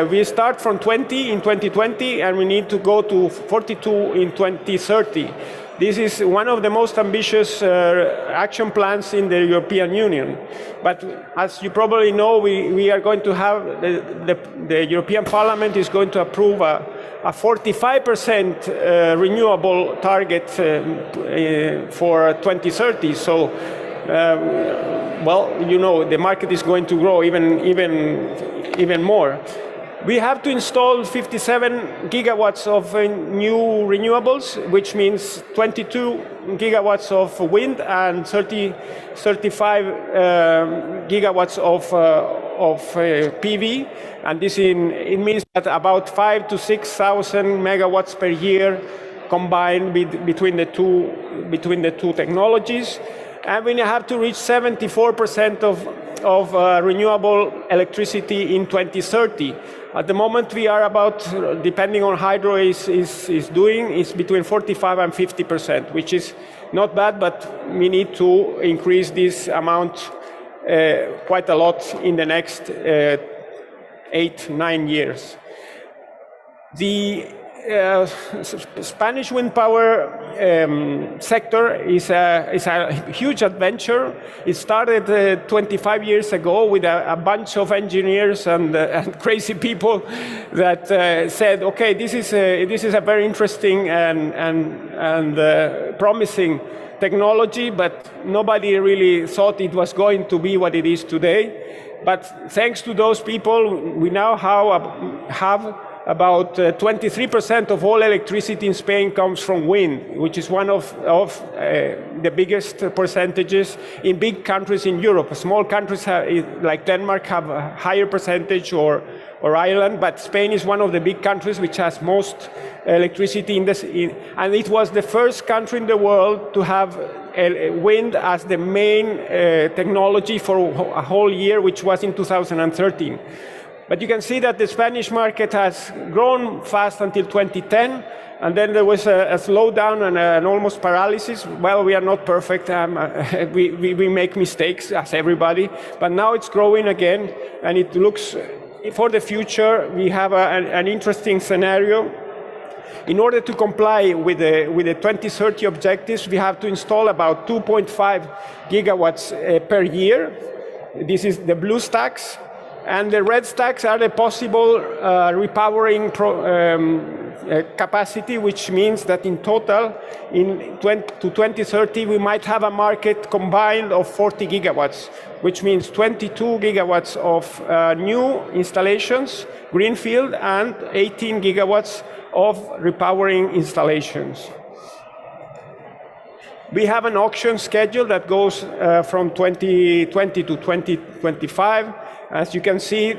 [SPEAKER 1] We start from 20 in 2020, and we need to go to 42 in 2030. This is one of the most ambitious action plans in the European Union. But as you probably know, we are going to have, the European Parliament is going to approve a 45% renewable target for 2030. So, well, you know, the market is going to grow even more. We have to install 57 gigawatts of new renewables, which means 22 gigawatts of wind and 35 gigawatts of PV. And this it means that about 5,000 to 6,000 megawatts per year combined between the two technologies. And we have to reach 74% of renewable electricity in 2030. At the moment, we are about, depending on hydro is doing, is between 45 and 50%, which is not bad, but we need to increase this amount quite a lot in the next 8-9 years. The Spanish wind power sector is a huge adventure. It started 25 years ago with a bunch of engineers and crazy people that said, okay, this is a very interesting and promising technology, but nobody really thought it was going to be what it is today. But thanks to those people, we now have about 23% of all electricity in Spain comes from wind, which is one of the biggest percentages in big countries in Europe. Small countries like Denmark have a higher percentage, or Ireland, but Spain is one of the big countries which has most electricity and it was the first country in the world to have wind as the main technology for a whole year, which was in 2013. But you can see that the Spanish market has grown fast until 2010, and then there was a slowdown and an almost paralysis. Well, we are not perfect. We make mistakes, as everybody, but now it's growing again, and it looks, for the future, we have an interesting scenario. In order to comply with the 2030 objectives, we have to install about 2.5 gigawatts per year. This is the blue stacks. And the red stacks are the possible repowering capacity, which means that in total, to 2030, we might have a market combined of 40 gigawatts, which means 22 gigawatts of new installations, greenfield, and 18 gigawatts of repowering installations.
[SPEAKER 9] We have an auction schedule that goes from 2020 to 2025. As you can see,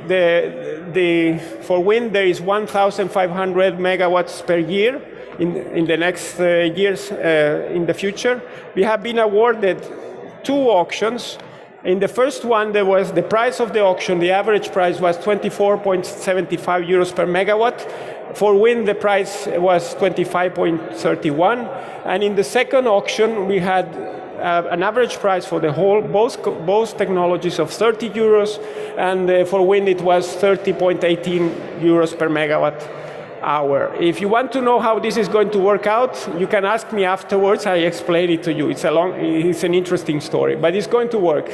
[SPEAKER 9] for wind, there is 1,500 megawatts per year in the next years in the future. We have been awarded 2 auctions. In the first one, there was the price of the auction, the average price was 24.75 euros per megawatt. For wind, the price was 25.31. And in the second auction, we had an average price for the whole, both technologies of 30 euros, and for wind it was 30.18 euros per megawatt hour. If you want to know how this is going to work out, you can ask me afterwards. I explain it to you. It's an interesting story, but it's going to work.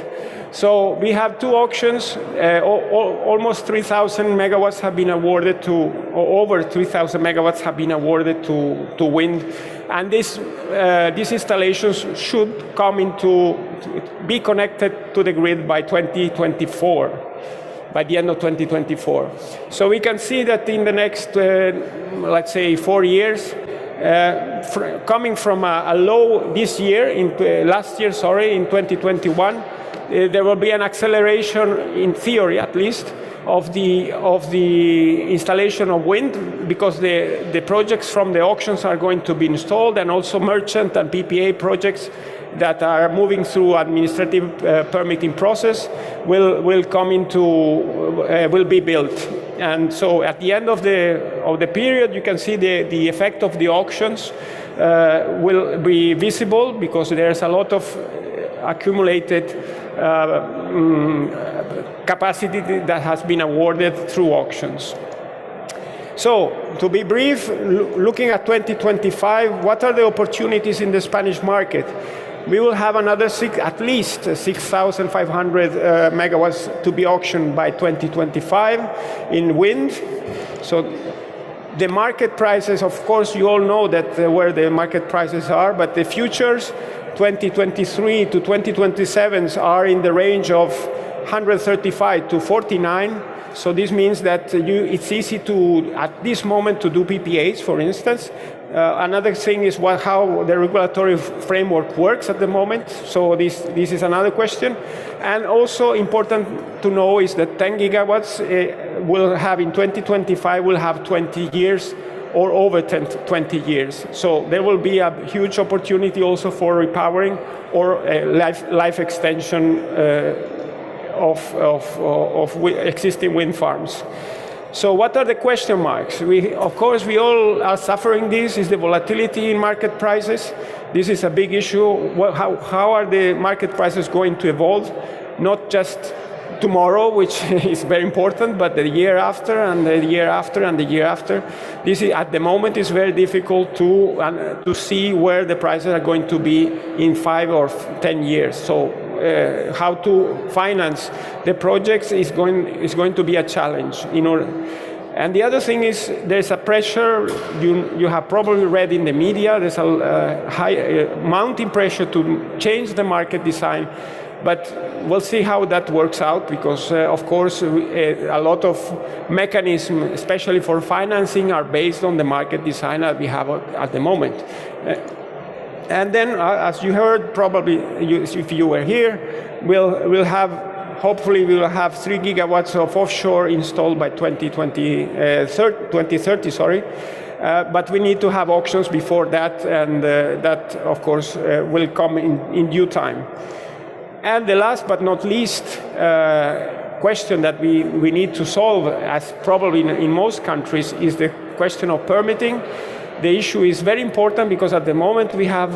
[SPEAKER 9] So we have 2 auctions. Almost 3,000 megawatts have been awarded to, or over 3,000 megawatts have been awarded to wind. And these installations should be connected to the grid by 2024. By the end of 2024. So we can see that in the next, let's say, 4 years, coming from a low this year, last year, in 2021, there will be an acceleration, in theory at least, of the installation of wind, because the projects from the auctions are going to be installed, and also merchant and PPA projects that are moving through administrative permitting process will be built. And so at the end of the period, you can see the effect of the auctions will be visible, because there's a lot of accumulated capacity that has been awarded through auctions. So, to be brief, looking at 2025, what are the opportunities in the Spanish market? We will have another at least 6,500 megawatts to be auctioned by 2025 in wind. So the market prices, of course, you all know that where the market prices are, but the futures 2023 to 2027 are in the range of 135 to 49. So this means that it's easy to, at this moment, to do PPAs, for instance. Another thing is how the regulatory framework works at the moment. So this is another question. And also important to know is that 10 gigawatts will have in 2025 will have 20 years or over 20 years. So there will be a huge opportunity also for repowering or life extension of existing wind farms. So what are the question marks? Of course, we all are suffering this, is the volatility in market prices. This is a big issue. How are the market prices going to evolve? Not just tomorrow, which is very important, but the year after, and the year after, and the year after. This is, at the moment, is very difficult to see where the prices are going to be in 5 or 10 years. So how to finance the projects is going to be a challenge. And the other thing is there's a pressure, you have probably read in the media, there's a high mounting pressure to change the market design, but we'll see how that works out, because of course a lot of mechanisms, especially for financing, are based on the market design that we have at the moment. And then, as you heard, probably if you were here, hopefully we will have 3 gigawatts of offshore installed by 2030. But we need to have auctions before that, and that, of course, will come in due time. And the last but not least question that we need to solve, as probably in most countries, is the question of permitting. The issue is very important because at the moment we have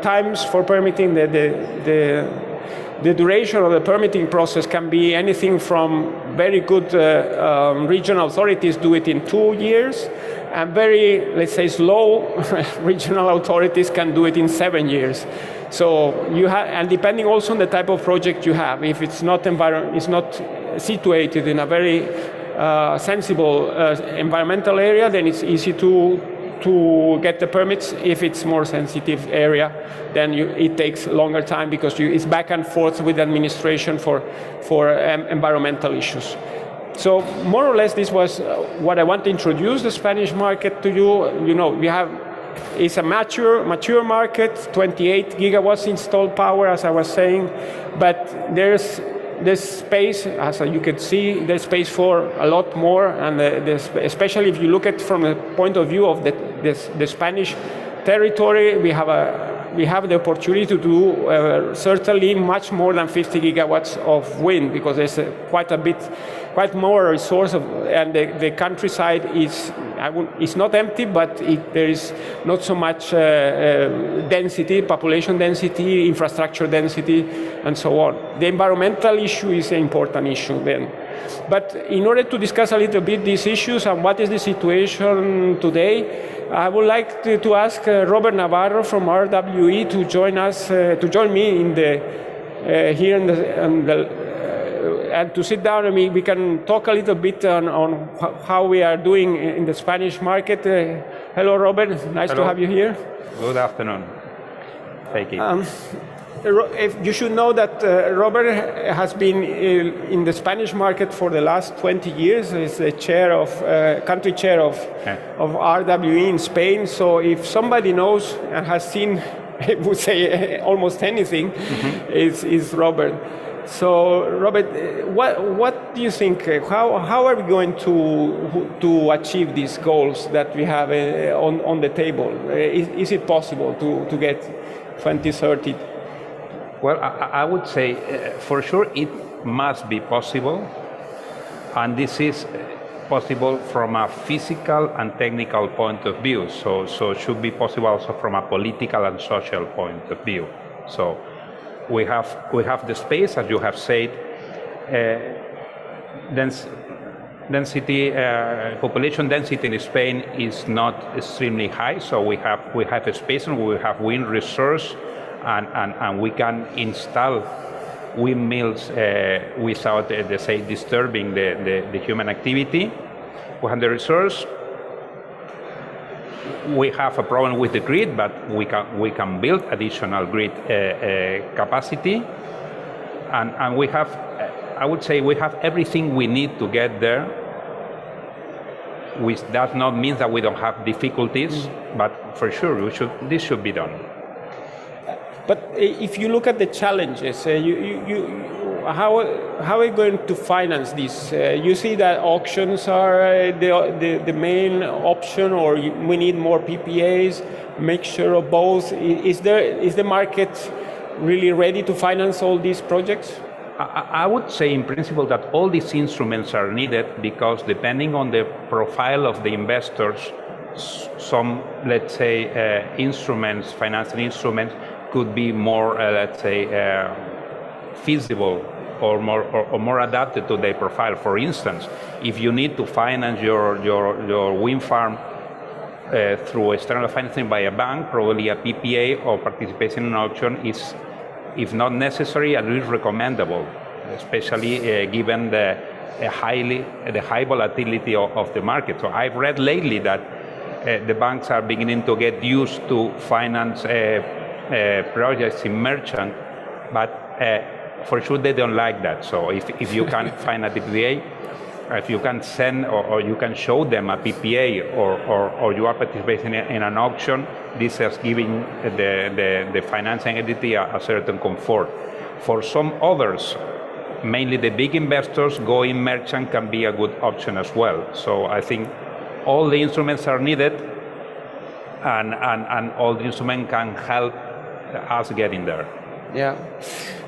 [SPEAKER 9] times for permitting. The duration of the permitting process can be anything from very good regional authorities do it in 2 years, and very, let's say, slow regional authorities can do it in 7 years. So and depending also on the type of project you have, if it's not situated in a very sensible environmental area, then it's easy to get the permits. If it's more sensitive area, then it takes longer time, because it's back and forth with administration for environmental issues. So more or less, this was what I want to introduce the Spanish market to you. We have It's a mature market, 28 gigawatts installed power, as I was saying, but there's space, as you can see, there's space for a lot more, and especially if you look at from the point of view of the Spanish territory, we have the opportunity to do certainly much more than 50 gigawatts of wind, because there's quite more resource, and the countryside is it's not empty, but there is not so much density, population density, infrastructure density, and so on. The environmental issue is an important issue then. But in order to discuss a little bit these issues and what is the situation today, I would like to ask Robert Navarro from RWE to join me in here and to sit down, and we can talk a little bit on how we are doing in the Spanish market. Hello, Robert. Nice to have you here.
[SPEAKER 10] Good afternoon. Thank you.
[SPEAKER 9] You should know that Robert has been in the Spanish market for the last 20 years. He's the country chair of RWE in Spain. So if somebody knows and has seen, I would say almost anything, is Robert. So, Robert, what do you think? How are we going to achieve these goals that we have on the table? Is it possible to get 2030?
[SPEAKER 10] Well, I would say for sure it must be possible, and this is possible from a physical and technical point of view. So it should be possible also from a political and social point of view. So we have the space, as you have said. Population density in Spain is not extremely high, so we have a space and we have wind resource, and we can install windmills without, disturbing the human activity. We have the resource. We have a problem with the grid, but we can build additional grid capacity, and we have, I would say, we have everything we need to get there. Which does not mean that we don't have difficulties, but for sure this should be done.
[SPEAKER 9] But if you look at the challenges, how are you going to finance this? You see that auctions are the main option, or we need more PPAs, mixture of both. Is the market really ready to finance all these projects?
[SPEAKER 10] I would say in principle that all these instruments are needed, because depending on the profile of the investors, some, let's say, financing instruments could be more, feasible or more adapted to their profile. For instance, if you need to finance your wind farm through external financing by a bank, probably a PPA or participation in an auction is, if not necessary, at least recommendable, especially given the high volatility of the market. So I've read lately that the banks are beginning to get used to finance projects in merchant, but for sure they don't like that. So if you can find a PPA, if you can send or you can show them a PPA or you are participating in an auction, this is giving the financing entity a certain comfort. For some others, mainly the big investors, going merchant can be a good option as well. So I think all the instruments are needed, and all the instruments can help us getting there.
[SPEAKER 9] Yeah,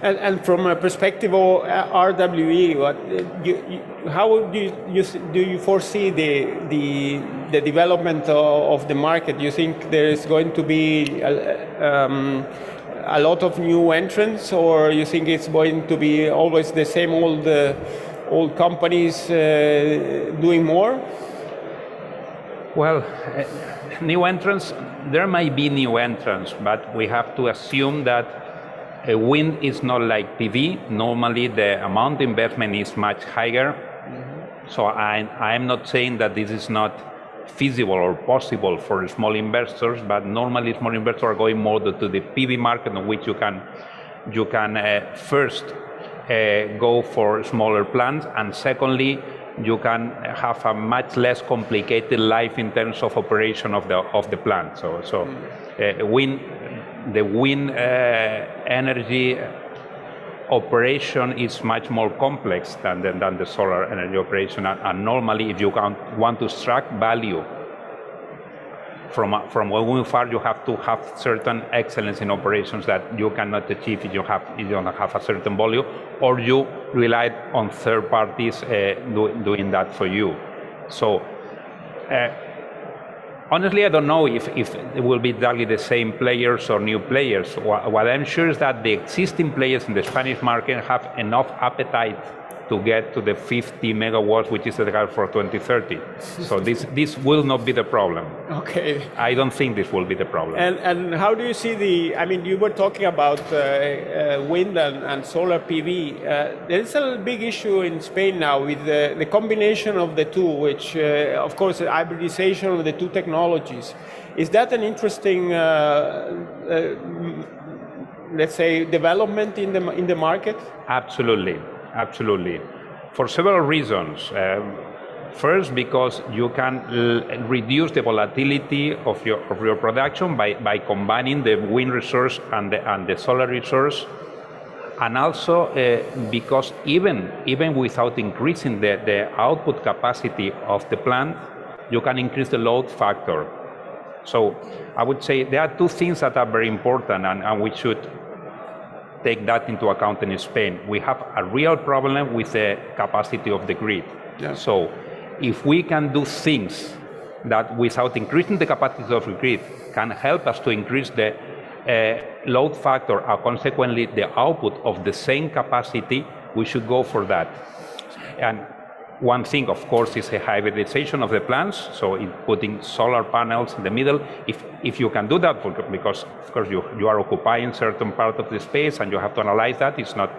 [SPEAKER 9] and from a perspective of RWE, how do you foresee the development of the market? Do you think there is going to be a lot of new entrants, or you think it's going to be always the same old companies doing more?
[SPEAKER 10] Well, new entrants, there might be new entrants, but we have to assume that wind is not like PV. Normally the amount of investment is much higher. So I'm not saying that this is not feasible or possible for small investors, but normally small investors are going more to the PV market, in which you can first go for smaller plants, and secondly, you can have a much less complicated life in terms of operation of the plant. The wind energy operation is much more complex than the solar energy operation. And normally, if you want to extract value from a wind farm, you have to have certain excellence in operations that you cannot achieve if you don't have a certain volume, or you rely on third parties doing that for you. So honestly, I don't know if it will be exactly the same players or new players. What I'm sure is that the existing players in the Spanish market have enough appetite to get to the 50 megawatts, which is the target for 2030. So this will not be the problem.
[SPEAKER 9] Okay.
[SPEAKER 10] I don't think this will be the problem.
[SPEAKER 9] And how do you see you were talking about wind and solar PV. There is a big issue in Spain now with the combination of the two, which of course the hybridization of the two technologies. Is that an interesting, let's say, development in the market?
[SPEAKER 10] Absolutely, for several reasons. First, because you can reduce the volatility of your production by combining the wind resource and the solar resource, and also because even without increasing the output capacity of the plant, you can increase the load factor. So I would say there are two things that are very important, and we should take that into account in Spain. We have a real problem with the capacity of the grid.
[SPEAKER 9] Yeah.
[SPEAKER 10] So if we can do things that without increasing the capacity of the grid can help us to increase the load factor or consequently the output of the same capacity, we should go for that. And one thing, of course, is the hybridization of the plants, so putting solar panels in the middle. If you can do that, because of course you are occupying certain part of the space and you have to analyze that, it's not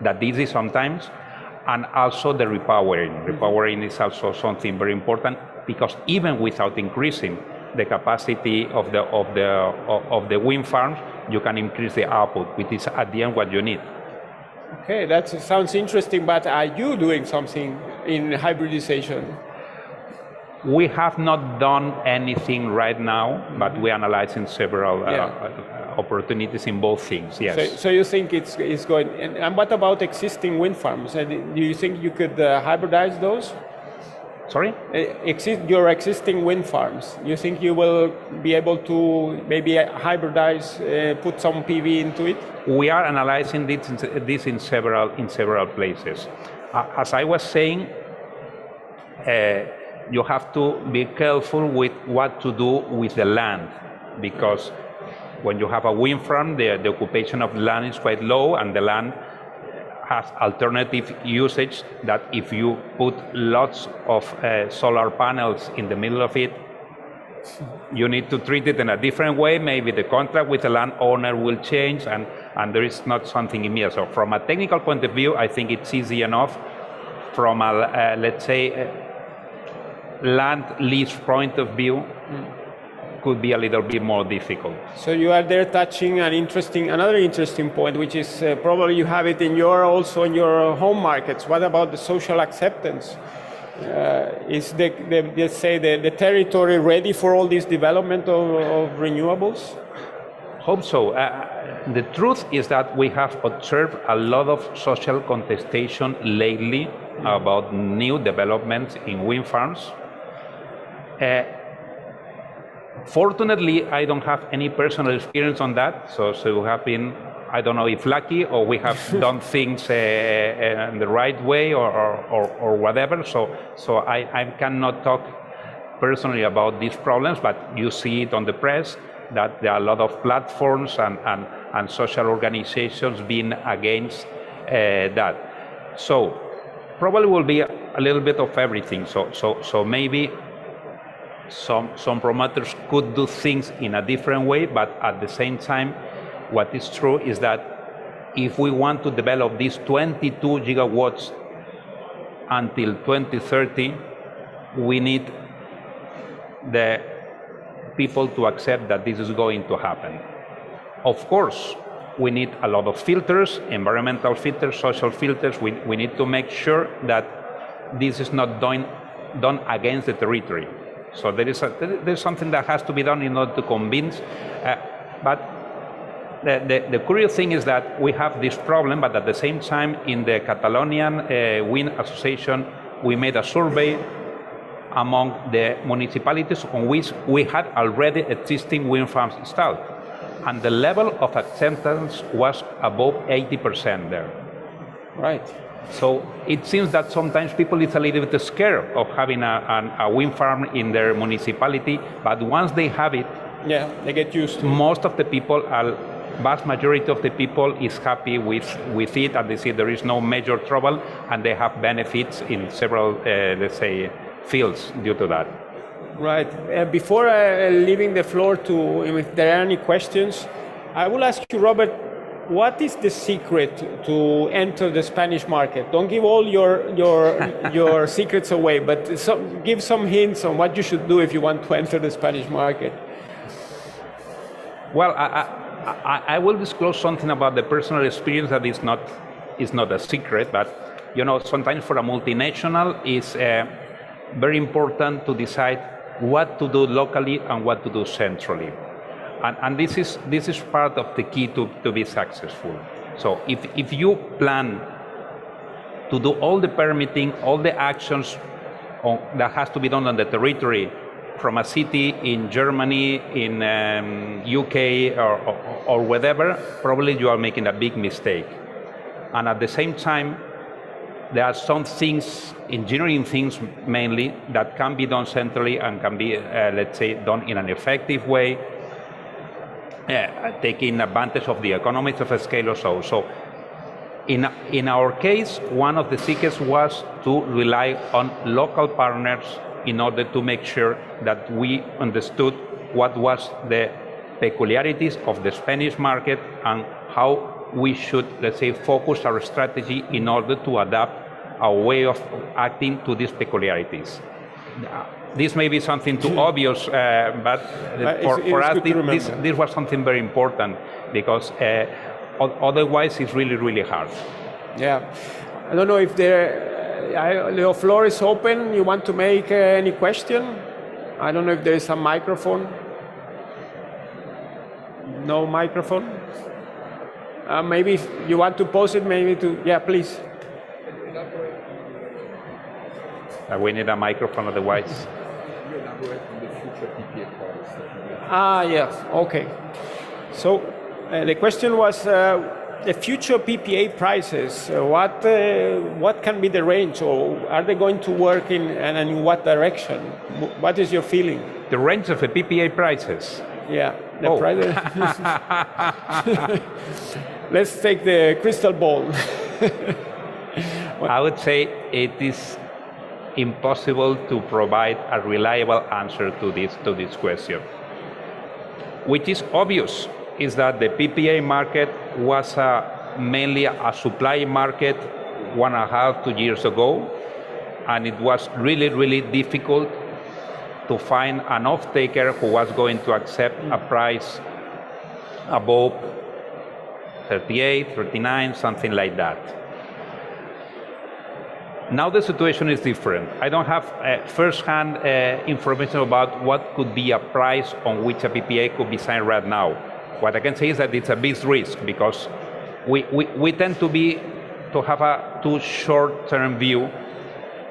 [SPEAKER 10] that easy sometimes. And also the repowering. Repowering is also something very important, because even without increasing the capacity of the wind farms, you can increase the output, which is at the end what you need.
[SPEAKER 9] Okay, that sounds interesting, but are you doing something in hybridization?
[SPEAKER 10] We have not done anything right now, but we are analyzing several opportunities in both things, yes.
[SPEAKER 9] So you think it's going, and what about existing wind farms? Do you think you could hybridize those?
[SPEAKER 10] Sorry?
[SPEAKER 9] Your existing wind farms, you think you will be able to maybe hybridize, put some PV into it?
[SPEAKER 10] We are analyzing this in several places. As I was saying, you have to be careful with what to do with the land, because when you have a wind farm, the occupation of land is quite low, and the land has alternative usage that if you put lots of solar panels in the middle of it, you need to treat it in a different way. Maybe the contract with the landowner will change, and there is not something immediate. So from a technical point of view, I think it's easy enough. From a, let's say, land lease point of view, could be a little bit more difficult.
[SPEAKER 9] So you are there touching another interesting point, which is probably you have it also in your home markets. What about the social acceptance? Is the territory ready for all this development of renewables?
[SPEAKER 10] Hope so. The truth is that we have observed a lot of social contestation lately about new developments in wind farms. Fortunately, I don't have any personal experience on that, so we have been, I don't know if lucky, or we have done things in the right way or whatever, so I cannot talk personally about these problems, but you see it on the press that there are a lot of platforms and social organizations being against that. So probably will be a little bit of everything, so maybe some promoters could do things in a different way, but at the same time, what is true is that if we want to develop these 22 gigawatts until 2030, we need the people to accept that this is going to happen. Of course, we need a lot of filters, environmental filters, social filters. We need to make sure that this is not done against the territory. So there's something that has to be done in order to convince. But the curious thing is that we have this problem, but at the same time, in the Catalonian Wind Association, we made a survey among the municipalities on which we had already existing wind farms installed. And the level of acceptance was above 80% there.
[SPEAKER 9] Right.
[SPEAKER 10] So it seems that sometimes people is a little bit scared of having a wind farm in their municipality, but once they have it,
[SPEAKER 9] yeah, they get used to it.
[SPEAKER 10] Most of the people, vast majority of the people is happy with it, and they see there is no major trouble, and they have benefits in several, let's say, fields due to that.
[SPEAKER 9] Right. Before leaving the floor to, if there are any questions, I will ask you, Robert, what is the secret to enter the Spanish market? Don't give all your secrets away, but give some hints on what you should do if you want to enter the Spanish market.
[SPEAKER 10] Well, I will disclose something about the personal experience that is not a secret, but sometimes for a multinational it's very important to decide what to do locally and what to do centrally. And this is part of the key to be successful. So if you plan to do all the permitting, all the actions that has to be done on the territory from a city in Germany, in UK or whatever, probably you are making a big mistake. And at the same time, there are some things, engineering things mainly, that can be done centrally and can be, let's say, done in an effective way, taking advantage of the economies of scale or so. So in our case, one of the secrets was to rely on local partners in order to make sure that we understood what was the peculiarities of the Spanish market and how we should, let's say, focus our strategy in order to adapt our way of acting to these peculiarities. This may be something too obvious, but for us, this was something very important, because otherwise it's really, really hard.
[SPEAKER 9] Yeah. I don't know if the floor is open. You want to make any question? I don't know if there is a microphone. No microphone? Maybe if you want to pose it, maybe to, yeah, please.
[SPEAKER 10] We need a microphone, otherwise.
[SPEAKER 9] Yes, okay. So the question was the future PPA prices. What can be the range, or are they going to work and in what direction? What is your feeling?
[SPEAKER 10] The range of the PPA prices?
[SPEAKER 9] Yeah, the prices. Let's take the crystal ball.
[SPEAKER 10] I would say it is impossible to provide a reliable answer to this question. Which is obvious is that the PPA market was mainly a supply market 1.5 to 2 years ago, and it was really, really difficult to find an off-taker who was going to accept a price above 38, 39, something like that. Now the situation is different. I don't have first-hand information about what could be a price on which a PPA could be signed right now. What I can say is that it's a big risk, because we tend to have a too short-term view,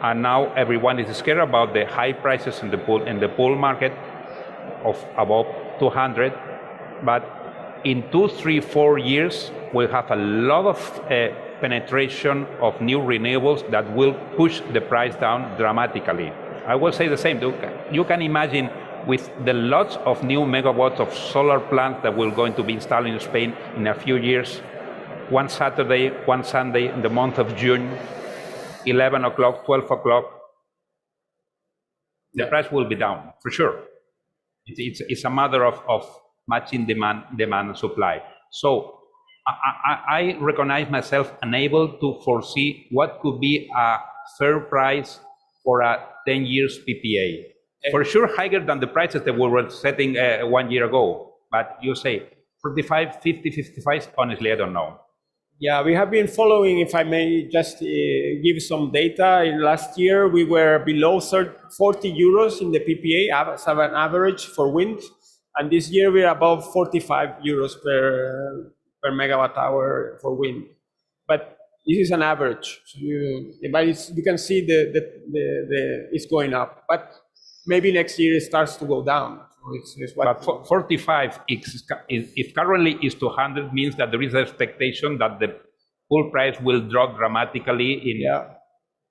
[SPEAKER 10] and now everyone is scared about the high prices in the pool market of above 200. But in 2, 3, 4 years, we'll have a lot of penetration of new renewables that will push the price down dramatically. I will say the same. You can imagine, with the lots of new megawatts of solar plants that will going to be installed in Spain in a few years, one Saturday, one Sunday in the month of June, 11 o'clock, 12 o'clock, the price will be down, for sure. It's a matter of matching demand and supply. So I recognize myself unable to foresee what could be a fair price for a 10 years PPA. For sure, higher than the prices that we were setting 1 year ago. But you say 45, 50, 55, honestly, I don't know.
[SPEAKER 9] Yeah, we have been following, if I may just give some data. In last year, we were below 40 euros in the PPA as an average for wind. And this year, we're above 45 euros per megawatt hour for wind. But this is an average. So you can see it's going up. But maybe next year it starts to go down.
[SPEAKER 10] But 45, if currently is 200, means that there is an expectation that the pool price will drop dramatically in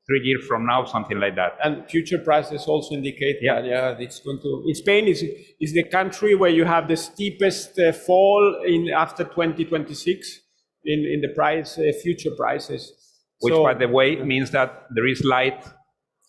[SPEAKER 10] 3 years from now, something like that.
[SPEAKER 9] And future prices also indicate that it's going to. Spain is the country where you have the steepest fall after 2026 in the price future prices.
[SPEAKER 10] Which, by the way, means that there is light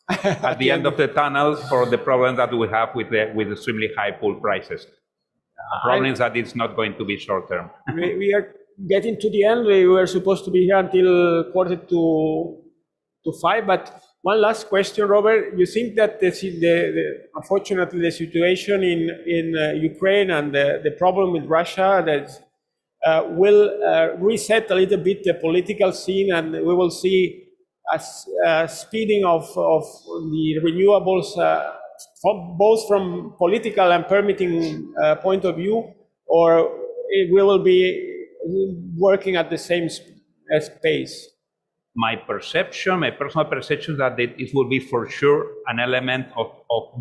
[SPEAKER 10] at the end of the tunnel for the problem that we have with extremely high pool prices. The problem is that it's not going to be short term.
[SPEAKER 9] We are getting to the end. We were supposed to be here until 4:45, but one last question, Robert. You think that unfortunately the situation in Ukraine and the problem with Russia will reset a little bit the political scene, and we will see a speeding of the renewables, both from political and permitting point of view, or we will be working at the same pace?
[SPEAKER 10] My personal perception, that it will be for sure an element of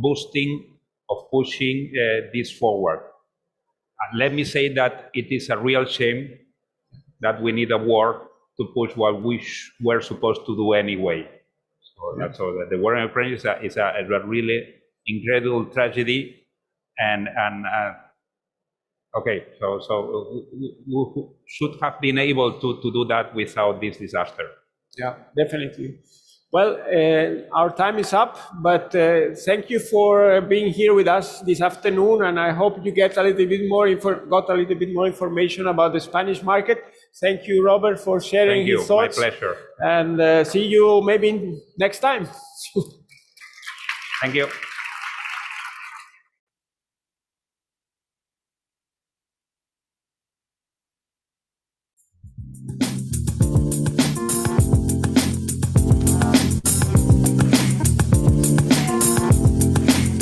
[SPEAKER 10] boosting, of pushing this forward. Let me say that it is a real shame that we need a war to push what we were supposed to do anyway. So the war in Ukraine is a really incredible tragedy, and okay, so we should have been able to do that without this disaster.
[SPEAKER 9] Yeah, definitely. Well, our time is up, but thank you for being here with us this afternoon, and I hope you get got a little bit more information about the Spanish market. Thank you, Robert, for sharing his thoughts.
[SPEAKER 10] My pleasure.
[SPEAKER 9] And see you maybe next time.
[SPEAKER 10] Thank you.